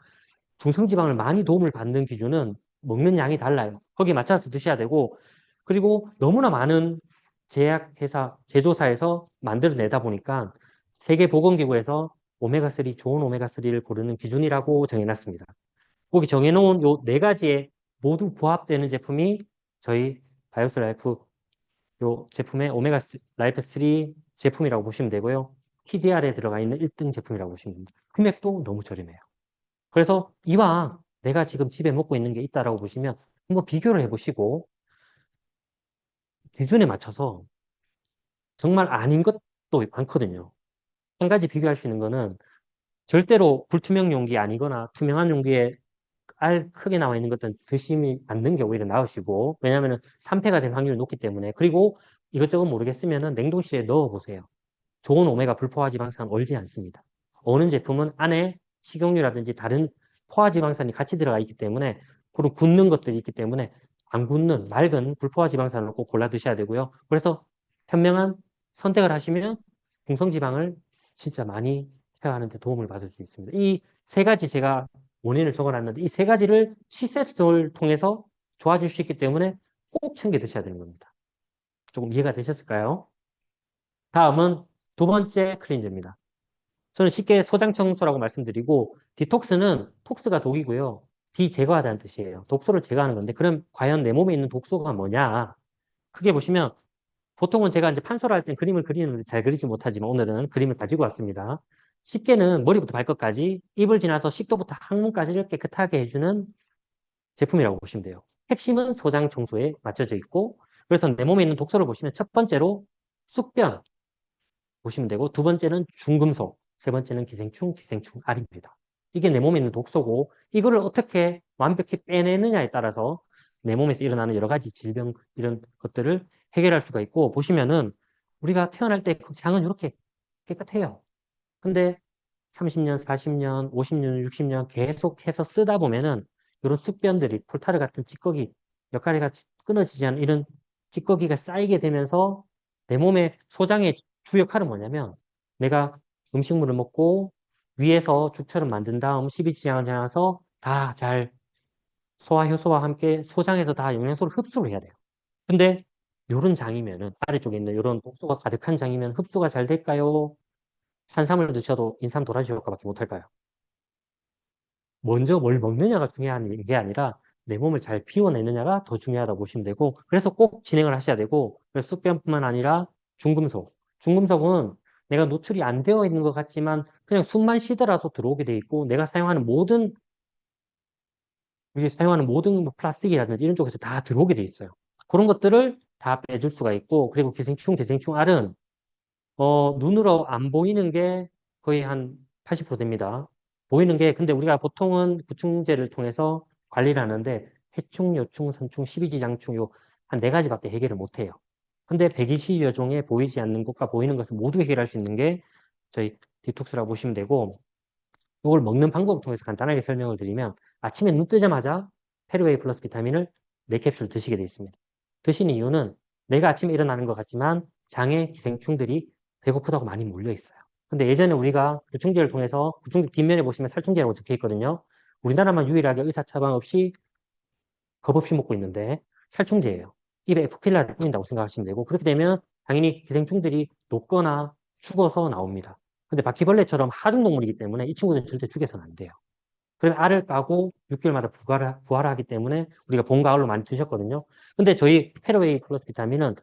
중성지방을 많이 도움을 받는 기준은 먹는 양이 달라요. 거기에 맞춰서 드셔야 되고 그리고 너무나 많은 제약회사, 제조사에서 만들어내다 보니까 세계보건기구에서 오메가3, 좋은 오메가3를 고르는 기준이라고 정해놨습니다. 거기 정해놓은 요 네 가지에 모두 부합되는 제품이 저희 바이오스 라이프 요 제품의 오메가 라이프 3 제품이라고 보시면 되고요. PDR에 들어가 있는 1등 제품이라고 보시면 됩니다. 금액도 너무 저렴해요. 그래서 이왕 내가 지금 집에 먹고 있는 게 있다라고 보시면 한번 비교를 해보시고 기준에 맞춰서 정말 아닌 것도 많거든요. 한 가지 비교할 수 있는 거는 절대로 불투명 용기 아니거나 투명한 용기에 알 크게 나와 있는 것들은 드시면 않는 게 오히려 나으시고 왜냐하면 산패가 될 확률이 높기 때문에 그리고 이것저것 모르겠으면 냉동실에 넣어 보세요. 좋은 오메가 불포화지방산 얼지 않습니다. 어느 제품은 안에 식용유라든지 다른 포화지방산이 같이 들어가 있기 때문에 그리고 굳는 것들이 있기 때문에 안 굳는 맑은 불포화지방산을 꼭 골라 드셔야 되고요. 그래서 현명한 선택을 하시면 중성지방을 진짜 많이 케어하는 데 도움을 받을 수 있습니다. 이 세 가지 제가 원인을 적어놨는데 이 세 가지를 시세트를 통해서 좋아질 수 있기 때문에 꼭 챙겨 드셔야 되는 겁니다. 조금 이해가 되셨을까요? 다음은 두 번째 클린저입니다. 저는 쉽게 소장 청소라고 말씀드리고 디톡스는 톡스가 독이고요. 디제거하다는 뜻이에요. 독소를 제거하는 건데 그럼 과연 내 몸에 있는 독소가 뭐냐? 크게 보시면 보통은 제가 이제 판서를 할 땐 그림을 그리는데 잘 그리지 못하지만 오늘은 그림을 가지고 왔습니다. 쉽게는 머리부터 발끝까지 입을 지나서 식도부터 항문까지 이렇게 깨끗하게 해주는 제품이라고 보시면 돼요. 핵심은 소장 청소에 맞춰져 있고 그래서 내 몸에 있는 독소를 보시면 첫 번째로 숙변 보시면 되고 두 번째는 중금속, 세 번째는 기생충, R입니다. 이게 내 몸에 있는 독소고 이거를 어떻게 완벽히 빼내느냐에 따라서 내 몸에서 일어나는 여러 가지 질병 이런 것들을 해결할 수가 있고 보시면은 우리가 태어날 때 장은 이렇게 깨끗해요. 근데 30년, 40년, 50년, 60년 계속해서 쓰다 보면은 이런 숙변들이 폴타르 같은 찌꺼기, 역할이가 끊어지지 않는 이런 찌꺼기가 쌓이게 되면서 내 몸의 소장의 주 역할은 뭐냐면 내가 음식물을 먹고 위에서 죽처럼 만든 다음 십이지장을 지나서 다 잘 소화 효소와 함께 소장에서 다 영양소를 흡수를 해야 돼요. 근데 이런 장이면은 아래쪽에 있는 이런 독소가 가득한 장이면 흡수가 잘 될까요? 산삼을 드셔도 인삼 도라지 효과밖에 못할까요? 먼저 뭘 먹느냐가 중요한 게 아니라 내 몸을 잘 비워내느냐가 더 중요하다고 보시면 되고 그래서 꼭 진행을 하셔야 되고 그래서 숙변뿐만 아니라 중금속. 중금속은 내가 노출이 안 되어 있는 것 같지만 그냥 숨만 쉬더라도 들어오게 돼 있고 내가 사용하는 모든 뭐 플라스틱이라든지 이런 쪽에서 다 들어오게 돼 있어요. 그런 것들을 다 빼줄 수가 있고, 그리고 기생충, 대생충 알은 눈으로 안 보이는 게 거의 한 80% 됩니다. 보이는 게, 근데 우리가 보통은 구충제를 통해서 관리를 하는데, 해충, 요충, 선충, 십이지장충, 요 한 네 가지밖에 해결을 못 해요. 근데 120여 종의 보이지 않는 것과 보이는 것을 모두 해결할 수 있는 게 저희 디톡스라고 보시면 되고, 이걸 먹는 방법을 통해서 간단하게 설명을 드리면, 아침에 눈 뜨자마자 페리웨이 플러스 비타민을 4캡슐 드시게 되어 있습니다. 드시는 이유는 내가 아침에 일어나는 것 같지만 장에 기생충들이 배고프다고 많이 몰려 있어요. 근데 예전에 우리가 구충제를 통해서, 구충제 뒷면에 보시면 살충제라고 적혀 있거든요. 우리나라만 유일하게 의사 처방 없이 겁 없이 먹고 있는데 살충제예요. 입에 에프필라를 뿌린다고 생각하시면 되고, 그렇게 되면 당연히 기생충들이 녹거나 죽어서 나옵니다. 근데 바퀴벌레처럼 하중동물이기 때문에 이 친구들은 절대 죽여서는 안 돼요. 그럼 알을 까고 6개월마다 부활하기 때문에 우리가 봄, 가을로 많이 드셨거든요. 근데 저희 페러웨이 플러스 비타민은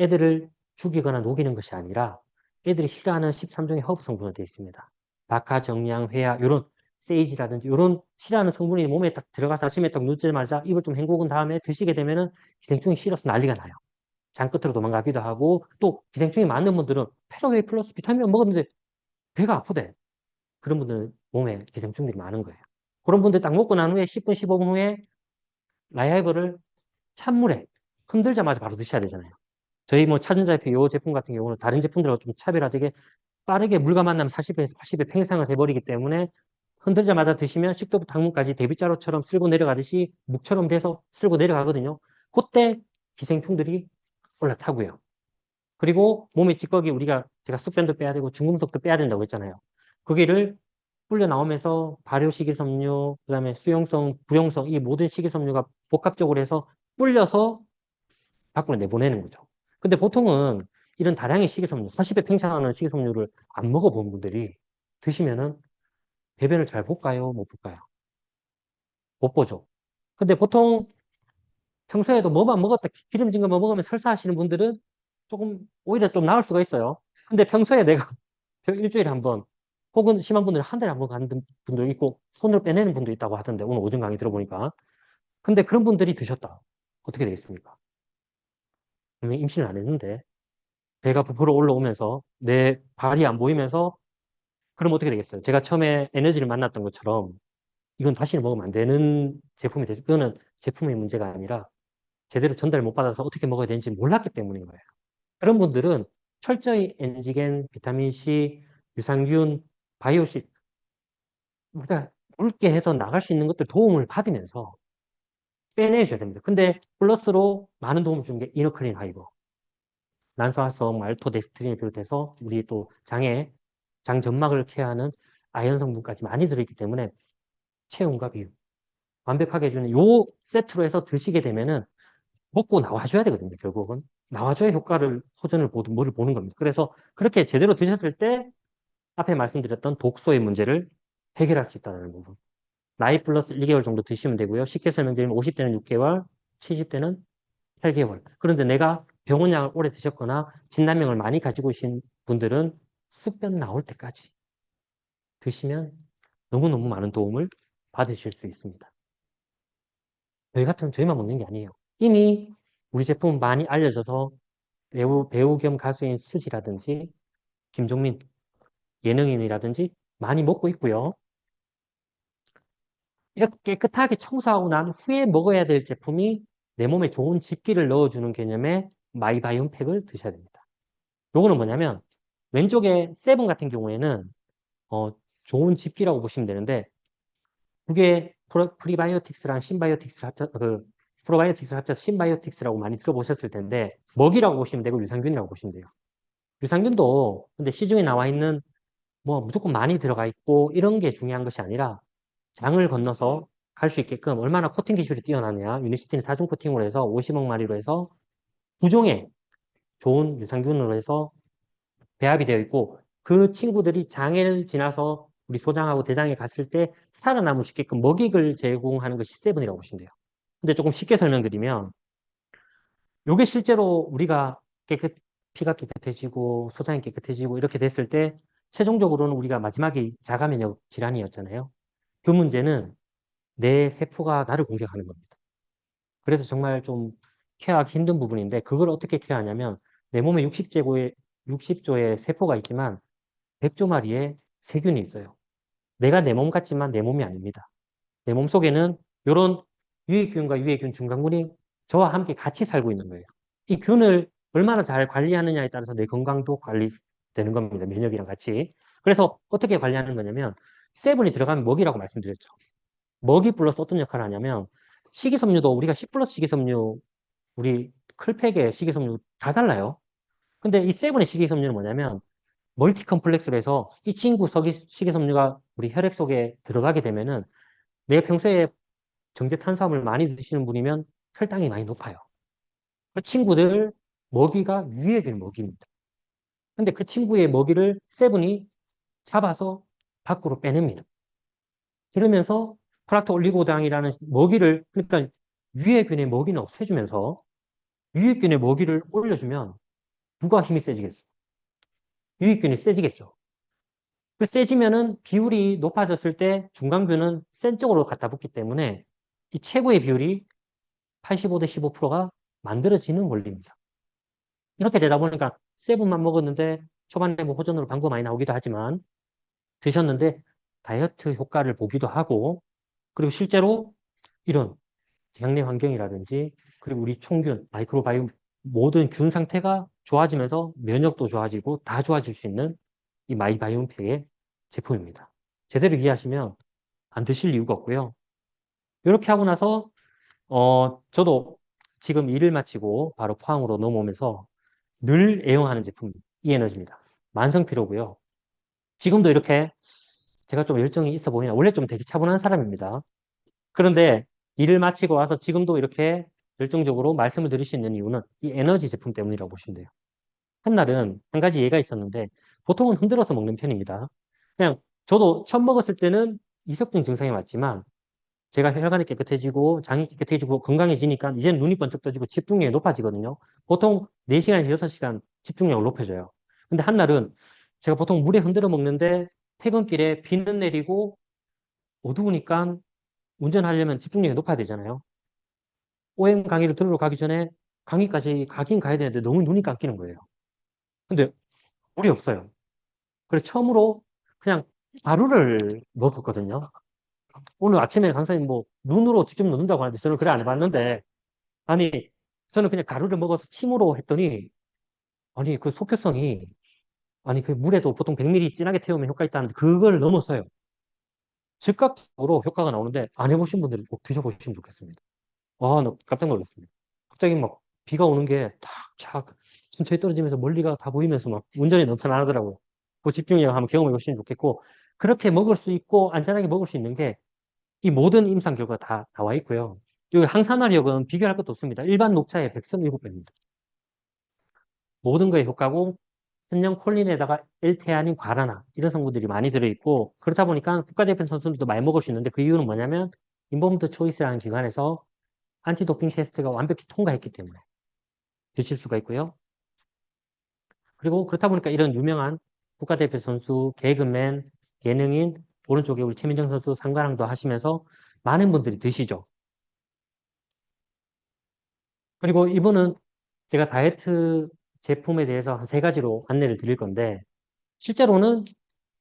애들을 죽이거나 녹이는 것이 아니라 애들이 싫어하는 13종의 허브 성분으로 되어 있습니다. 박하, 정량, 회화, 이런 세이지라든지 이런 싫어하는 성분이 몸에 딱 들어가서 아침에 딱 눕자마자 입을 좀 헹구은 다음에 드시게 되면은 기생충이 싫어서 난리가 나요. 장 끝으로 도망가기도 하고, 또 기생충이 많은 분들은 페러웨이 플러스 비타민을 먹었는데 배가 아프대. 그런 분들은 몸에 기생충들이 많은 거예요. 그런 분들 딱 먹고 난 후에 10분, 15분 후에 라이하이버를 찬물에 흔들자마자 바로 드셔야 되잖아요. 저희 뭐 차전자의피 이 제품 같은 경우는 다른 제품들과 좀 차별화되게 빠르게 물과 만나면 40배에서 80배 팽상을 해버리기 때문에 흔들자마자 드시면 식도부터 항문까지 대빗자루처럼 쓸고 내려가듯이 묵처럼 돼서 쓸고 내려가거든요. 그때 기생충들이 올라타고요. 그리고 몸의 찌꺼기 제가 숙변도 빼야 되고 중금속도 빼야 된다고 했잖아요. 거기를 불려 나오면서 발효 식이섬유, 그다음에 수용성, 불용성 이 모든 식이섬유가 복합적으로 해서 불려서 밖으로 내보내는 거죠. 근데 보통은 이런 다량의 식이섬유, 40배 팽창하는 식이섬유를 안 먹어본 분들이 드시면은 배변을 잘 볼까요? 못 볼까요? 못 보죠. 근데 보통 평소에도 뭐만 먹었다, 기름진 것만 먹으면 설사하시는 분들은 조금 오히려 좀 나을 수가 있어요. 근데 평소에 내가 일주일에 한 번, 혹은 심한 분들은 한 달에 한 번 가는 분도 있고, 손으로 빼내는 분도 있다고 하던데, 오늘 오전 강의 들어보니까. 근데 그런 분들이 드셨다. 어떻게 되겠습니까? 분명히 임신을 안 했는데, 배가 부풀어 올라오면서, 내 발이 안 보이면서, 그럼 어떻게 되겠어요? 제가 처음에 에너지를 만났던 것처럼, 이건 다시는 먹으면 안 되는 제품이 되죠. 그거는 제품의 문제가 아니라, 제대로 전달 못 받아서 어떻게 먹어야 되는지 몰랐기 때문인 거예요. 그런 분들은 철저히 엔지겐, 비타민C, 유산균, 바이오시, 우리가 묽게 해서 나갈 수 있는 것들 도움을 받으면서 빼내줘야 됩니다. 근데 플러스로 많은 도움을 주는 게 이너클린 하이버. 난소활성, 말토데스트린을 비롯해서 우리 또 장 점막을 케어하는 아연 성분까지 많이 들어있기 때문에 체온과 비율 완벽하게 해주는 요 세트로 해서 드시게 되면은 먹고 나와줘야 되거든요. 결국은 나와줘야 효과를 호전을 뭐를 보는 겁니다. 그래서 그렇게 제대로 드셨을 때 앞에 말씀드렸던 독소의 문제를 해결할 수 있다는 부분. 나이 플러스 1개월 정도 드시면 되고요. 쉽게 설명드리면 50대는 6개월, 70대는 8개월. 그런데 내가 병원약을 오래 드셨거나 진단명을 많이 가지고 계신 분들은 숙변 나올 때까지 드시면 너무너무 많은 도움을 받으실 수 있습니다. 저희 같은 저희만 먹는 게 아니에요. 이미 우리 제품 많이 알려져서 배우 겸 가수인 수지라든지 김종민 예능인이라든지 많이 먹고 있고요. 이렇게 깨끗하게 청소하고 난 후에 먹어야 될 제품이 내 몸에 좋은 집기를 넣어주는 개념의 마이바이옴 팩을 드셔야 됩니다. 요거는 뭐냐면 왼쪽에 세븐 같은 경우에는 좋은 집기라고 보시면 되는데 그게 프리바이오틱스랑 신바이오틱스를 프로바이오틱스를 합쳐서 신바이오틱스라고 많이 들어보셨을 텐데 먹이라고 보시면 되고 유산균이라고 보시면 돼요. 유산균도 근데 시중에 나와 있는 뭐 무조건 많이 들어가 있고 이런 게 중요한 것이 아니라 장을 건너서 갈 수 있게끔 얼마나 코팅 기술이 뛰어나냐. 유니시티는 4중 코팅으로 해서 50억 마리로 해서 9종의 좋은 유산균으로 해서 배합이 되어 있고 그 친구들이 장애를 지나서 우리 소장하고 대장에 갔을 때 살아남을 수 있게끔 먹이를 제공하는 것이 세븐이라고 보시면 돼요. 근데 조금 쉽게 설명드리면 이게 실제로 우리가 피가 깨끗해지고 소장이 깨끗해지고 이렇게 됐을 때 최종적으로는 우리가 마지막에 자가면역 질환이었잖아요. 그 문제는 내 세포가 나를 공격하는 겁니다. 그래서 정말 좀 케어하기 힘든 부분인데 그걸 어떻게 케어하냐면 내 몸에 60조의 세포가 있지만 100조 마리의 세균이 있어요. 내가 내 몸 같지만 내 몸이 아닙니다. 내 몸 속에는 이런 유익균과 유해균 중간군이 저와 함께 같이 살고 있는 거예요. 이 균을 얼마나 잘 관리하느냐에 따라서 내 건강도 관리되는 겁니다. 면역이랑 같이. 그래서 어떻게 관리하는 거냐면 세븐이 들어가면 먹이라고 말씀드렸죠. 먹이 플러스 어떤 역할을 하냐면 식이섬유도 우리가 10 플러스 식이섬유 우리 클팩의 식이섬유 다 달라요. 근데 이 세븐의 식이섬유는 뭐냐면 멀티 컴플렉스로 해서 이 친구 식이섬유가 우리 혈액 속에 들어가게 되면은 내가 평소에 정제 탄수화물 많이 드시는 분이면 혈당이 많이 높아요. 그 친구들 먹이가 유해균 먹이입니다. 근데 그 친구의 먹이를 세븐이 잡아서 밖으로 빼냅니다. 그러면서 프락토 올리고당이라는 먹이를 그러니까 유해균의 먹이는 없애주면서 유익균의 먹이를 올려주면 누가 힘이 세지겠어? 유익균이 세지겠죠. 그 세지면은 비율이 높아졌을 때 중간균은 센 쪽으로 갖다 붙기 때문에 이 최고의 비율이 85대 15%가 만들어지는 원리입니다. 이렇게 되다 보니까 세븐만 먹었는데 초반에 뭐 호전으로 광고 많이 나오기도 하지만 드셨는데 다이어트 효과를 보기도 하고 그리고 실제로 이런 장내 환경이라든지 그리고 우리 총균, 마이크로바이옴 모든 균 상태가 좋아지면서 면역도 좋아지고 다 좋아질 수 있는 이 마이바이옴팩의 제품입니다. 제대로 이해하시면 안 드실 이유가 없고요. 이렇게 하고 나서 저도 지금 일을 마치고 바로 포항으로 넘어오면서 늘 애용하는 제품 이 에너지입니다. 만성피로고요. 지금도 이렇게 제가 좀 열정이 있어 보이나 원래 좀 되게 차분한 사람입니다. 그런데 일을 마치고 와서 지금도 이렇게 열정적으로 말씀을 드릴 수 있는 이유는 이 에너지 제품 때문이라고 보시면 돼요. 한날은 한 가지 예가 있었는데 보통은 흔들어서 먹는 편입니다. 그냥 저도 처음 먹었을 때는 이석증 증상이 왔지만 제가 혈관이 깨끗해지고 장이 깨끗해지고 건강해지니까 이제는 눈이 번쩍 떠지고 집중력이 높아지거든요. 보통 4시간에서 6시간 집중력을 높여줘요. 근데 한날은 제가 보통 물에 흔들어 먹는데 퇴근길에 비는 내리고 어두우니까 운전하려면 집중력이 높아야 되잖아요. OM 강의를 들으러 가기 전에 강의까지 가긴 가야 되는데 너무 눈이 감기는 거예요. 근데 물이 없어요. 그래서 처음으로 그냥 가루를 먹었거든요. 오늘 아침에 강사님 뭐 눈으로 직접 넣는다고 하는데 저는 그래 안 해봤는데 아니 저는 그냥 가루를 먹어서 침으로 했더니 아니 그 속효성이 아니 그 물에도 보통 100ml 진하게 태우면 효과 있다는데 그걸 넘어서요. 즉각적으로 효과가 나오는데 안 해보신 분들은 꼭 드셔보시면 좋겠습니다. 와, 나 깜짝 놀랐습니다. 갑자기 막 비가 오는 게 탁 천천히 떨어지면서 멀리가 다 보이면서 막 운전이 넘쳐나더라고요. 그 집중력 한번 경험해 보시면 좋겠고 그렇게 먹을 수 있고 안전하게 먹을 수 있는 게 이 모든 임상 결과 다 나와 있고요. 여기 항산화력은 비교할 것도 없습니다. 일반 녹차의 100선 7배입니다. 모든 거에 효과고 현령 콜린에다가 L테아닌, 과라나 이런 성분들이 많이 들어있고 그렇다 보니까 국가대표 선수들도 많이 먹을 수 있는데 그 이유는 뭐냐면 인범드 초이스라는 기관에서 안티도핑 테스트가 완벽히 통과했기 때문에 드실 수가 있고요. 그리고 그렇다 보니까 이런 유명한 국가대표 선수, 개그맨, 예능인, 오른쪽에 우리 최민정 선수 상관왕도 하시면서 많은 분들이 드시죠. 그리고 이분은 제가 다이어트 제품에 대해서 한 3가지로 안내를 드릴 건데 실제로는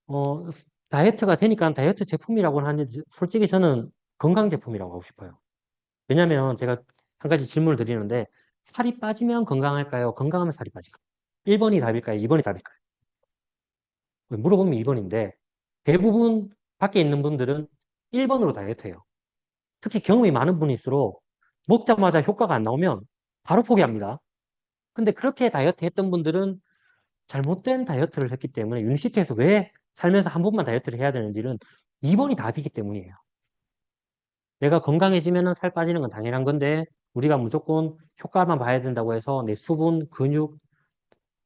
어, 다이어트가 되니까 다이어트 제품이라고 하는데 솔직히 저는 건강 제품이라고 하고 싶어요. 왜냐면 제가 한 가지 질문을 드리는데 살이 빠지면 건강할까요? 건강하면 살이 빠질까요? 1번이 답일까요? 2번이 답일까요? 물어보면 2번인데 대부분 밖에 있는 분들은 1번으로 다이어트해요. 특히 경험이 많은 분일수록 먹자마자 효과가 안 나오면 바로 포기합니다. 근데 그렇게 다이어트 했던 분들은 잘못된 다이어트를 했기 때문에 유니시티에서 왜 살면서 한 번만 다이어트를 해야 되는지는 2번이 답이기 때문이에요. 내가 건강해지면 살 빠지는 건 당연한 건데 우리가 무조건 효과만 봐야 된다고 해서 내 수분, 근육,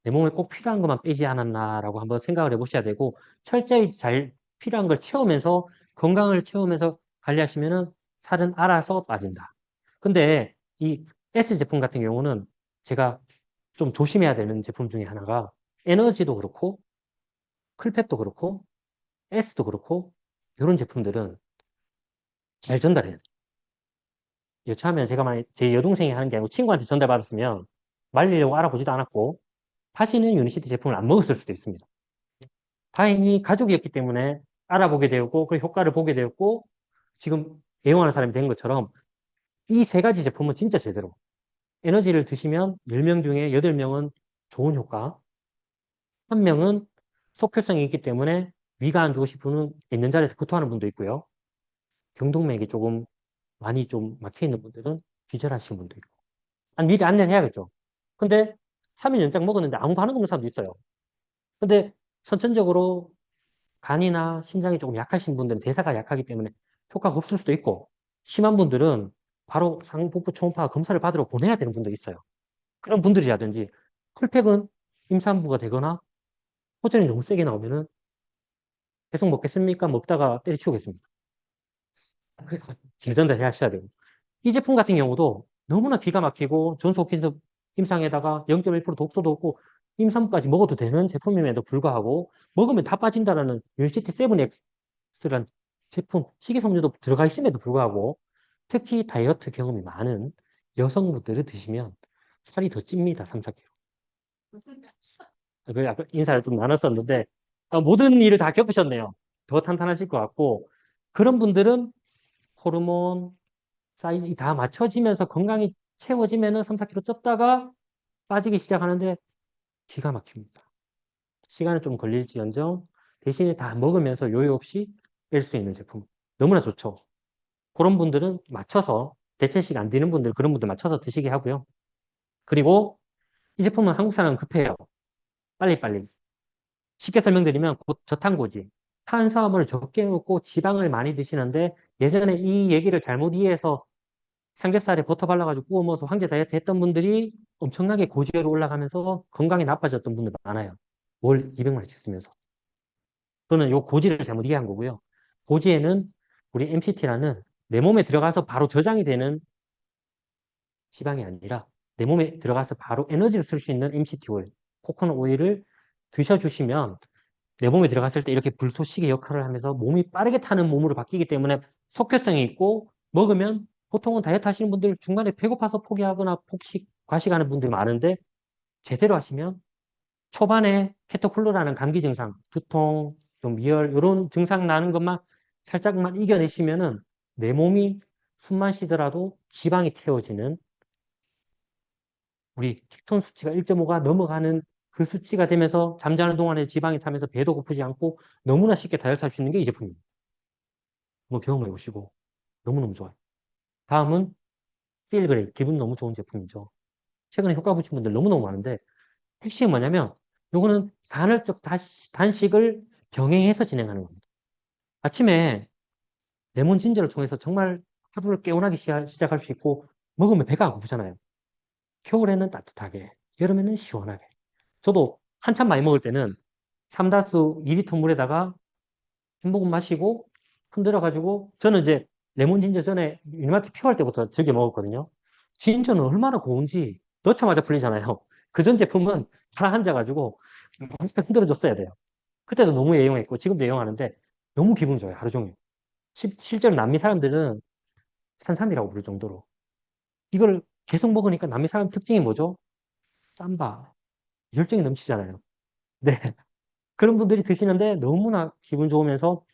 내 몸에 꼭 필요한 것만 빼지 않았나라고 한번 생각을 해보셔야 되고 철저히 잘 필요한 걸 채우면서 건강을 채우면서 관리하시면은 살은 알아서 빠진다. 근데 이 S 제품 같은 경우는 제가 좀 조심해야 되는 제품 중에 하나가 에너지도 그렇고 클팹도 그렇고 S도 그렇고 이런 제품들은 잘 전달해요. 여차하면 제가 만약 제 여동생이 하는 게 아니고 친구한테 전달받았으면 말리려고 알아보지도 않았고 다시는 유니시티 제품을 안 먹었을 수도 있습니다. 다행히 가족이었기 때문에 알아보게 되었고 그 효과를 보게 되었고 지금 애용하는 사람이 된 것처럼 이 세 가지 제품은 진짜 제대로 에너지를 드시면 10명 중에 8명은 좋은 효과, 1명은 속효성이 있기 때문에 위가 안 좋으신 분은 있는 자리에서 구토하는 분도 있고요. 경동맥이 조금 많이 좀 막혀 있는 분들은 기절하시는 분도 있고. 미리 안내를 해야겠죠. 근데 3일 연장 먹었는데 아무 반응 없는 사람도 있어요. 근데 선천적으로 간이나 신장이 조금 약하신 분들은 대사가 약하기 때문에 효과가 없을 수도 있고, 심한 분들은 바로 상복부 초음파 검사를 받으러 보내야 되는 분도 있어요. 그런 분들이라든지, 풀팩은 임산부가 되거나 호전이 너무 세게 나오면은 계속 먹겠습니까? 먹다가 때려치우겠습니다. 그래서 재전달 하셔야 되고. 이 제품 같은 경우도 너무나 기가 막히고 전소키즈 임상에다가 0.1% 독소도 없고 임산부까지 먹어도 되는 제품임에도 불구하고 먹으면 다 빠진다라는 UCT 7X라는 제품, 식이섬유도 들어가 있음에도 불구하고 특히 다이어트 경험이 많은 여성분들을 드시면 살이 더 찝니다. 3, 4kg. 그 아까 인사를 좀 나눴었는데 모든 일을 다 겪으셨네요. 더 탄탄하실 것 같고 그런 분들은 호르몬 사이즈 다 맞춰지면서 건강이 채워지면은 3, 4kg 쪘다가 빠지기 시작하는데 기가 막힙니다. 시간은 좀 걸릴지언정 대신에 다 먹으면서 요요 없이 뺄 수 있는 제품. 너무나 좋죠. 그런 분들은 맞춰서 대체식 안 되는 분들 그런 분들 맞춰서 드시게 하고요. 그리고 이 제품은 한국 사람은 급해요. 빨리빨리. 쉽게 설명드리면 곧 저탄고지. 탄수화물을 적게 먹고 지방을 많이 드시는데 예전에 이 얘기를 잘못 이해해서 삼겹살에 버터 발라가지고 구워 먹어서 황제 다이어트 했던 분들이 엄청나게 고지혈로 올라가면서 건강이 나빠졌던 분들 많아요. 월 200마리씩 쓰면서. 그거는 요 고지를 잘못 이해한 거고요. 고지에는 우리 MCT라는 내 몸에 들어가서 바로 저장이 되는 지방이 아니라 내 몸에 들어가서 바로 에너지를 쓸 수 있는 MCT 오일, 코코넛 오일을 드셔주시면 내 몸에 들어갔을 때 이렇게 불쏘시개 역할을 하면서 몸이 빠르게 타는 몸으로 바뀌기 때문에 속효성이 있고 먹으면 보통은 다이어트 하시는 분들 중간에 배고파서 포기하거나 폭식, 과식하는 분들이 많은데 제대로 하시면 초반에 케토플루라는 감기 증상, 두통, 좀 위열 이런 증상 나는 것만 살짝만 이겨내시면은 내 몸이 숨만 쉬더라도 지방이 태워지는 우리 키톤 수치가 1.5가 넘어가는 그 수치가 되면서 잠자는 동안에 지방이 타면서 배도 고프지 않고 너무나 쉽게 다이어트 할 수 있는 게 이 제품입니다. 한번 경험해 보시고 너무너무 좋아요. 다음은 필 그레이, 기분 너무 좋은 제품이죠. 최근에 효과 보신 분들 너무너무 많은데 핵심이 뭐냐면 요거는 간헐적 단식을 병행해서 진행하는 겁니다. 아침에 레몬 진저를 통해서 정말 하루를 개운하게 시작할 수 있고 먹으면 배가 안 고프잖아요. 겨울에는 따뜻하게, 여름에는 시원하게. 저도 한참 많이 먹을 때는 삼다수 2리터 물에다가 한 모금 마시고 흔들어가지고 저는 이제 레몬 진저 전에 유니마트 피할 때부터 즐겨 먹었거든요. 진저는 얼마나 고운지 넣자마자 풀리잖아요. 그 전 제품은 살 앉아가지고 흔들어줬어야 돼요. 그때도 너무 애용했고 지금도 애용하는데 너무 기분 좋아요. 하루 종일. 실제로 남미 사람들은 산삼이라고 부를 정도로 이걸 계속 먹으니까 남미 사람 특징이 뭐죠? 삼바. 열정이 넘치잖아요. 네. 그런 분들이 드시는데 너무나 기분 좋으면서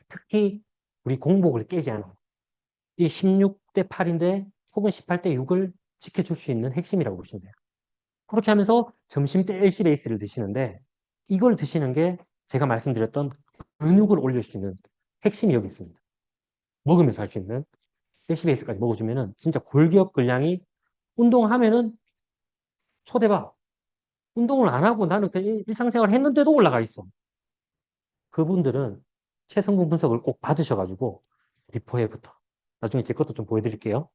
특히 우리 공복을 깨지 않아. 이 16대 8인데 혹은 18대 6을 지켜줄 수 있는 핵심이라고 보시면 돼요. 그렇게 하면서 점심 때 LC 베이스를 드시는데 이걸 드시는 게 제가 말씀드렸던 근육을 올릴 수 있는 핵심이 여기 있습니다. 먹으면서 할 수 있는 LC 베이스까지 먹어주면은 진짜 골기업 근량이 운동하면은 초대박. 운동을 안 하고 나는 그냥 일상생활 했는데도 올라가 있어. 그분들은 체성분 분석을 꼭 받으셔가지고 비포 애부터 나중에 제 것도 좀 보여드릴게요.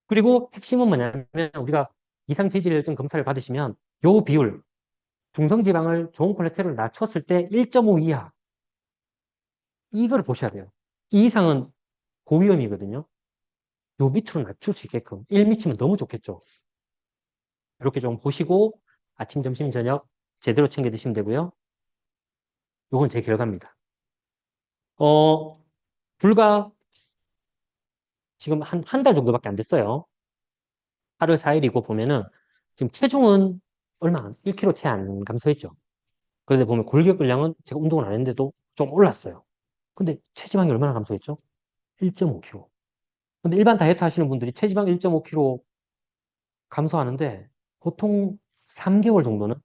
그리고 핵심은 뭐냐면 우리가 이상 지질혈증 검사를 받으시면 요 비율 중성지방을 좋은 콜레스테롤을 낮췄을 때 1.5 이하 이걸 보셔야 돼요. 이 이상은 고위험이거든요. 요 밑으로 낮출 수 있게끔 1 미치면 너무 좋겠죠. 이렇게 좀 보시고 아침, 점심, 저녁 제대로 챙겨 드시면 되고요. 요건 제 결과입니다. 불과 지금 한 달 정도밖에 안 됐어요. 8월 4일이고 보면은 지금 체중은 얼마, 1kg 채 안 감소했죠. 그런데 보면 골격근량은 제가 운동을 안 했는데도 좀 올랐어요. 근데 체지방이 얼마나 감소했죠? 1.5kg. 근데 일반 다이어트 하시는 분들이 체지방 1.5kg 감소하는데 보통 3개월 정도는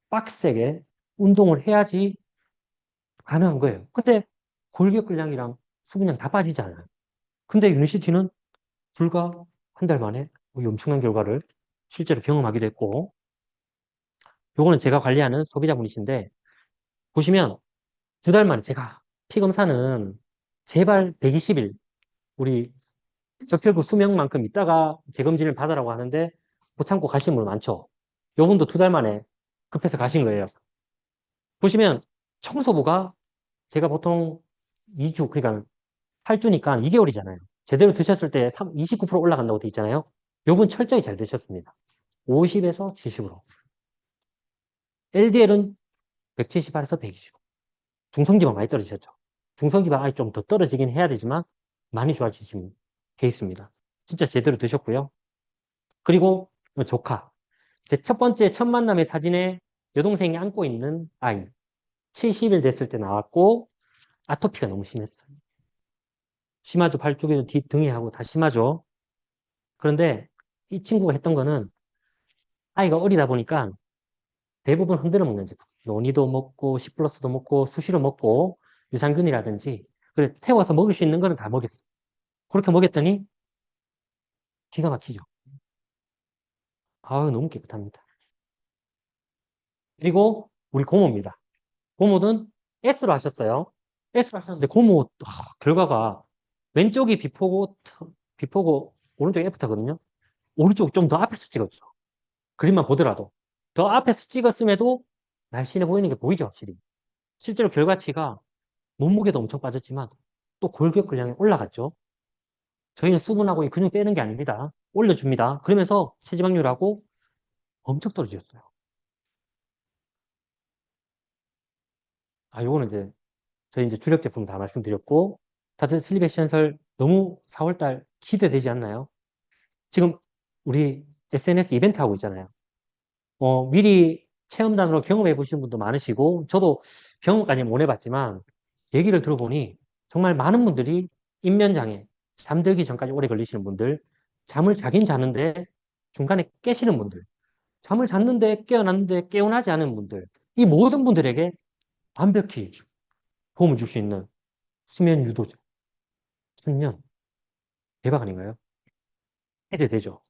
빡세게 운동을 해야지 가능한 거예요. 근데 골격근량이랑 수분량 다 빠지잖아요. 근데 유니시티는 불과 한 달 만에 이 엄청난 결과를 실제로 경험하기도 했고, 요거는 제가 관리하는 소비자분이신데, 보시면 2달 만에 제가 피 검사는 제발 120일, 우리 적혈구 수명만큼 있다가 재검진을 받으라고 하는데 못 참고 가시는 분 많죠. 요분도 2달 만에 급해서 가신 거예요. 보시면 청소부가 제가 보통 2주, 그러니까 8주니까 2개월이잖아요. 제대로 드셨을 때 29% 올라간다고 돼 있잖아요. 요분 철저히 잘 드셨습니다. 50에서 70으로. LDL은 178에서 120. 중성지방 많이 떨어지셨죠. 중성지방 아직 좀 더 떨어지긴 해야 되지만 많이 좋아지신 케이스입니다. 진짜 제대로 드셨고요. 그리고 조카. 제 첫 번째 첫 만남의 사진에 여동생이 안고 있는 아이. 70일 됐을 때 나왔고 아토피가 너무 심했어요. 심하죠. 발 쪽에도 등에 하고 다 심하죠. 그런데 이 친구가 했던 거는 아이가 어리다 보니까 대부분 흔들어 먹는 제품. 노니도 먹고, 시플러스도 먹고, 수시로 먹고, 유산균이라든지, 그래, 태워서 먹을 수 있는 거는 다 먹였어. 그렇게 먹였더니, 기가 막히죠. 아유, 너무 깨끗합니다. 그리고, 우리 고모입니다. 고모는 S로 하셨어요. S로 하셨는데, 고모, 결과가, 왼쪽이 비포고, 오른쪽이 애프터거든요. 오른쪽 좀 더 앞에서 찍었죠. 그림만 보더라도. 더 앞에서 찍었음에도, 날씬해 보이는 게 보이죠, 확실히. 실제로 결과치가 몸무게도 엄청 빠졌지만 또 골격근량이 올라갔죠. 저희는 수분하고 이 근육 빼는 게 아닙니다. 올려줍니다. 그러면서 체지방률하고 엄청 떨어졌어요. 아, 요거는 이제 저희 이제 주력 제품 다 말씀드렸고, 다들 슬립 에센셜 너무 4월달 기대되지 않나요? 지금 우리 SNS 이벤트 하고 있잖아요. 미리 체험단으로 경험해 보신 분도 많으시고, 저도 경험까지는 못 해봤지만, 얘기를 들어보니 정말 많은 분들이 입면장애, 잠들기 전까지 오래 걸리시는 분들, 잠을 자긴 자는데 중간에 깨시는 분들, 잠을 잤는데 깨어났는데 깨어나지 않은 분들, 이 모든 분들에게 완벽히 도움을 줄 수 있는 수면 유도제, 천년, 대박 아닌가요? 기대되죠?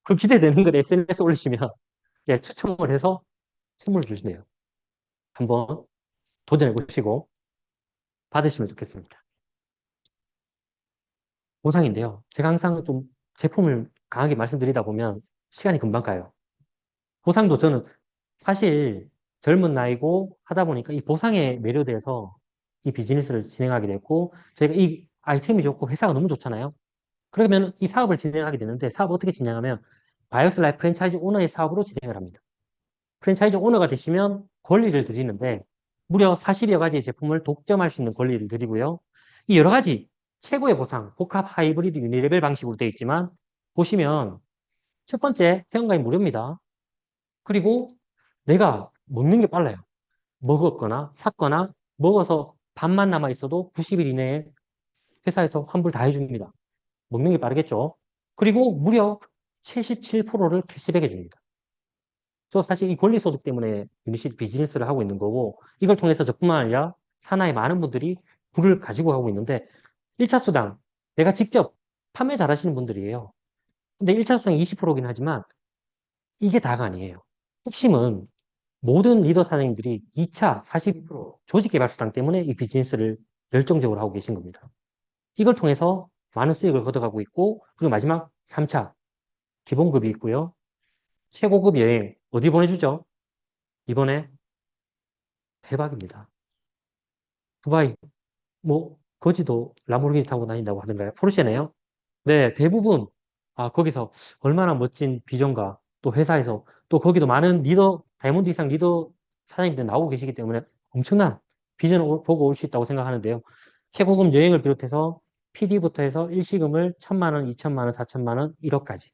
그 기대되는 걸 SNS 에 올리시면 예, 추첨을 해서 선물을 주시네요. 한번 도전해 보시고 받으시면 좋겠습니다. 보상인데요. 제가 항상 좀 제품을 강하게 말씀드리다 보면 시간이 금방 가요. 보상도 저는 사실 젊은 나이고 하다 보니까 이 보상에 매료돼서 이 비즈니스를 진행하게 됐고, 저희가 이 아이템이 좋고 회사가 너무 좋잖아요. 그러면 이 사업을 진행하게 되는데, 사업 어떻게 진행하면 바이오스 라이프 프랜차이즈 오너의 사업으로 진행을 합니다. 프랜차이즈 오너가 되시면 권리를 드리는데 무려 40여 가지의 제품을 독점할 수 있는 권리를 드리고요. 이 여러 가지 최고의 보상, 복합 하이브리드 유니레벨 방식으로 되어 있지만 보시면 첫 번째 회원가입 무료입니다. 그리고 내가 먹는 게 빨라요. 먹었거나 샀거나 먹어서 반만 남아 있어도 90일 이내에 회사에서 환불 다 해줍니다. 먹는 게 빠르겠죠. 그리고 무려 77%를 캐시백 해줍니다. 저 사실 이 권리소득 때문에 유니시티 비즈니스를 하고 있는 거고, 이걸 통해서 저뿐만 아니라 산하의 많은 분들이 부를 가지고 가고 있는데, 1차 수당, 내가 직접 판매 잘 하시는 분들이에요. 근데 1차 수당 20%긴 하지만 이게 다가 아니에요. 핵심은 모든 리더 사장님들이 2차 42% 조직개발 수당 때문에 이 비즈니스를 열정적으로 하고 계신 겁니다. 이걸 통해서 많은 수익을 걷어가고 있고, 그리고 마지막 3차 기본급이 있고요. 최고급 여행 어디 보내주죠? 이번에 대박입니다. 두바이, 뭐 거지도 라모르기니 타고 다닌다고 하던가요? 포르쉐네요. 네, 대부분 거기서 얼마나 멋진 비전과 또 회사에서 또 거기도 많은 리더, 다이아몬드 이상 리더 사장님들 나오고 계시기 때문에 엄청난 비전을 보고 올 수 있다고 생각하는데요. 최고급 여행을 비롯해서 PD부터 해서 일시금을 1,000만 원, 2천만 원, 4천만 원, 1억까지.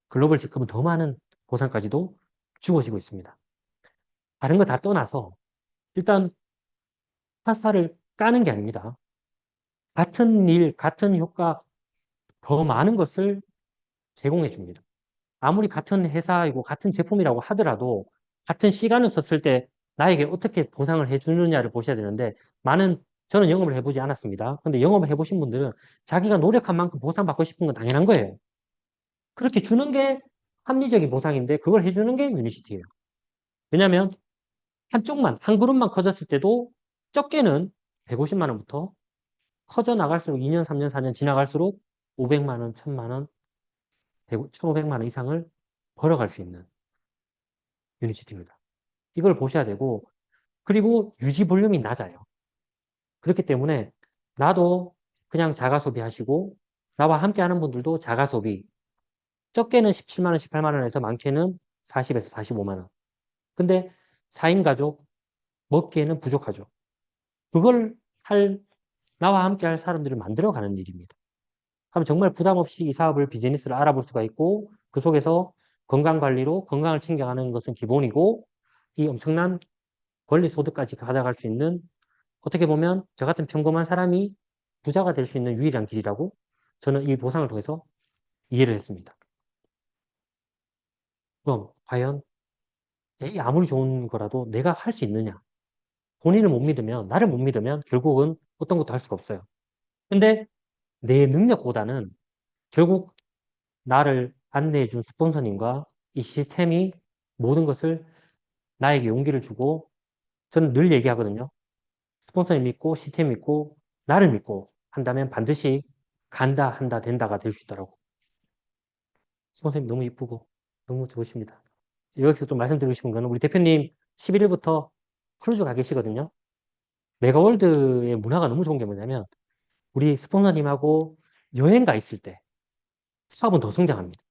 글로벌 직급은 더 많은 보상까지도 주어지고 있습니다. 다른 거 다 떠나서 일단 파스타를 까는 게 아닙니다. 같은 일, 같은 효과 더 많은 것을 제공해 줍니다. 아무리 같은 회사이고 같은 제품이라고 하더라도 같은 시간을 썼을 때 나에게 어떻게 보상을 해주느냐를 보셔야 되는데 저는 영업을 해보지 않았습니다. 근데 영업을 해보신 분들은 자기가 노력한 만큼 보상받고 싶은 건 당연한 거예요. 그렇게 주는 게 합리적인 보상인데 그걸 해주는 게 유니시티예요. 왜냐하면 한 그룹만 커졌을 때도 적게는 150만 원부터 커져 나갈수록 2년, 3년, 4년 지나갈수록 500만 원, 1000만 원, 1,500만 원 이상을 벌어갈 수 있는 유니시티입니다. 이걸 보셔야 되고, 그리고 유지 볼륨이 낮아요. 그렇기 때문에 나도 그냥 자가 소비하시고, 나와 함께 하는 분들도 자가 소비, 적게는 17만 원, 18만 원에서 많게는 40에서 45만 원. 근데 4인 가족 먹기에는 부족하죠. 그걸 나와 함께 할 사람들을 만들어가는 일입니다. 그럼 정말 부담 없이 이 사업을, 비즈니스를 알아볼 수가 있고, 그 속에서 건강관리로 건강을 챙겨가는 것은 기본이고, 이 엄청난 권리 소득까지 가져갈 수 있는, 어떻게 보면 저 같은 평범한 사람이 부자가 될 수 있는 유일한 길이라고 저는 이 보상을 통해서 이해를 했습니다. 그럼 과연 이게 아무리 좋은 거라도 내가 할 수 있느냐? 본인을 못 믿으면, 나를 못 믿으면 결국은 어떤 것도 할 수가 없어요. 근데 내 능력보다는 결국 나를 안내해 준 스폰서님과 이 시스템이 모든 것을 나에게 용기를 주고, 저는 늘 얘기하거든요. 스폰서님 믿고 시스템 믿고 나를 믿고 한다면 반드시 간다, 한다, 된다가 될 수 있더라고. 스폰서님 너무 이쁘고 너무 좋으십니다. 여기서 좀 말씀드리고 싶은 거는 우리 대표님 11일부터 크루즈 가 계시거든요. 메가월드의 문화가 너무 좋은 게 뭐냐면 우리 스폰서님하고 여행 가 있을 때 사업은 더 성장합니다.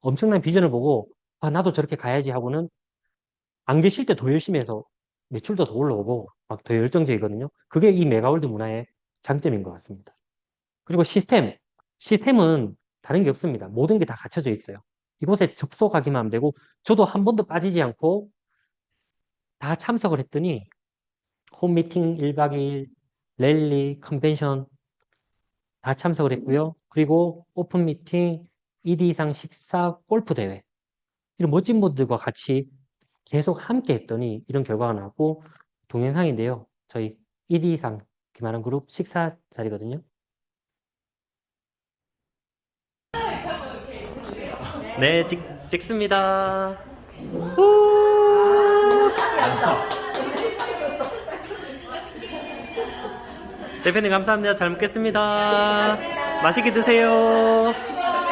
엄청난 비전을 보고 아 나도 저렇게 가야지 하고는 안 계실 때 더 열심히 해서 매출도 더 올라오고 막 더 열정적이거든요. 그게 이 메가월드 문화의 장점인 것 같습니다. 그리고 시스템은 다른 게 없습니다. 모든 게 다 갖춰져 있어요. 이곳에 접속하기만 하면 되고 저도 한 번도 빠지지 않고 다 참석을 했더니 홈미팅 1박 2일, 랠리, 컨벤션 다 참석을 했고요. 그리고 오픈미팅, 1위 이상 식사, 골프 대회 이런 멋진 분들과 같이 계속 함께 했더니 이런 결과가 나왔고 동영상인데요. 저희 1위 이상 기만한 그룹 식사 자리거든요. 네, 찍습니다. 대표님 감사합니다. 잘 먹겠습니다. 맛있게 드세요.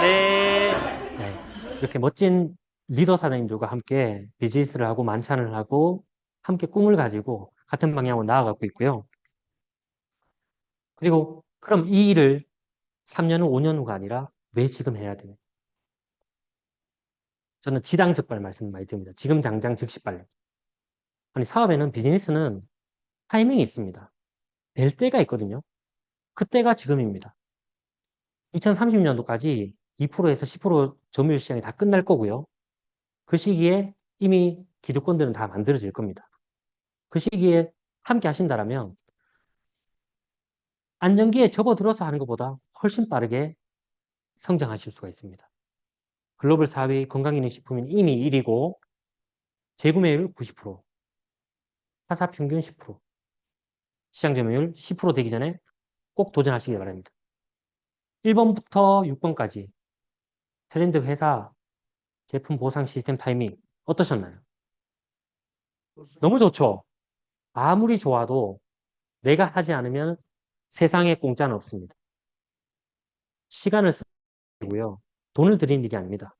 네. 네. 이렇게 멋진 리더 사장님들과 함께 비즈니스를 하고 만찬을 하고 함께 꿈을 가지고 같은 방향으로 나아가고 있고요. 그리고 그럼 이 일을 3년 후, 5년 후가 아니라 왜 지금 해야 되냐? 저는 지당적발 말씀 많이 드립니다. 지금 당장 즉시 빨리. 아니 사업에는 비즈니스는 타이밍이 있습니다. 될 때가 있거든요. 그때가 지금입니다. 2030년도까지 2%에서 10% 점유율 시장이 다 끝날 거고요. 그 시기에 이미 기득권들은 다 만들어질 겁니다. 그 시기에 함께 하신다면 안정기에 접어들어서 하는 것보다 훨씬 빠르게 성장하실 수가 있습니다. 글로벌 4위 건강기능식품인 이미 1위고 재구매율 90%, 타사 평균 10%, 시장 점유율 10% 되기 전에 꼭 도전하시기 바랍니다. 1번부터 6번까지 트렌드 회사 제품 보상 시스템 타이밍 어떠셨나요? 너무 좋죠? 아무리 좋아도 내가 하지 않으면 세상에 공짜는 없습니다. 시간을 쓰고요. 돈을 들이는 일이 아닙니다.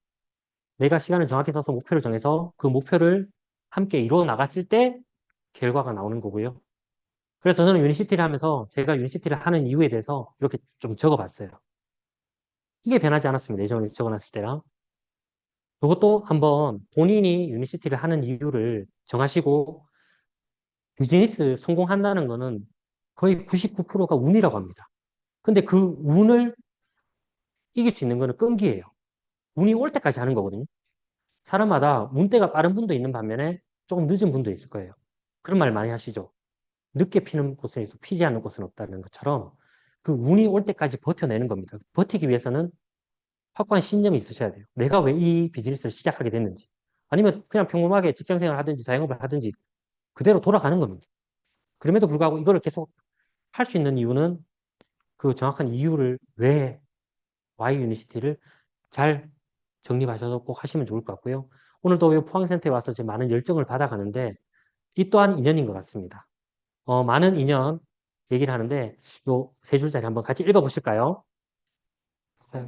내가 시간을 정확히 써서 목표를 정해서 그 목표를 함께 이루어 나갔을 때 결과가 나오는 거고요. 그래서 저는 유니시티를 하면서 제가 유니시티를 하는 이유에 대해서 이렇게 좀 적어봤어요. 이게 변하지 않았습니다. 예전에 적어놨을 때랑. 그것도 한번 본인이 유니시티를 하는 이유를 정하시고 비즈니스 성공한다는 거는 거의 99%가 운이라고 합니다. 근데 그 운을 이길 수 있는 거는 끈기예요. 운이 올 때까지 하는 거거든요. 사람마다 운때가 빠른 분도 있는 반면에 조금 늦은 분도 있을 거예요. 그런 말 많이 하시죠. 늦게 피는 꽃은 있고 피지 않는 꽃은 없다는 것처럼 그 운이 올 때까지 버텨내는 겁니다. 버티기 위해서는 확고한 신념이 있으셔야 돼요. 내가 왜 이 비즈니스를 시작하게 됐는지. 아니면 그냥 평범하게 직장생활 하든지 자영업을 하든지 그대로 돌아가는 겁니다. 그럼에도 불구하고 이거를 계속 할 수 있는 이유는 그 정확한 이유를 왜 Y 유니시티를 잘 정립하셔서 꼭 하시면 좋을 것 같고요. 오늘도 이 포항센터에 와서 지금 많은 열정을 받아가는데 이 또한 인연인 것 같습니다. 많은 인연 얘기를 하는데 요 세 줄짜리 한번 같이 읽어보실까요?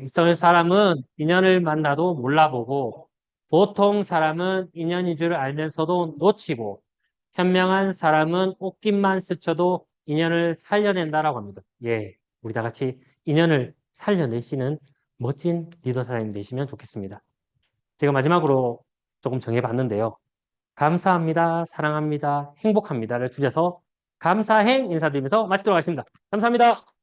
있을 사람은 인연을 만나도 몰라보고 보통 사람은 인연인 줄 알면서도 놓치고 현명한 사람은 옷깃만 스쳐도 인연을 살려낸다라고 합니다. 예, 우리 다 같이 인연을 살려내시는 멋진 리더 사장님 되시면 좋겠습니다. 제가 마지막으로 조금 정해봤는데요. 감사합니다, 사랑합니다, 행복합니다를 줄여서 감사행 인사드리면서 마치도록 하겠습니다. 감사합니다.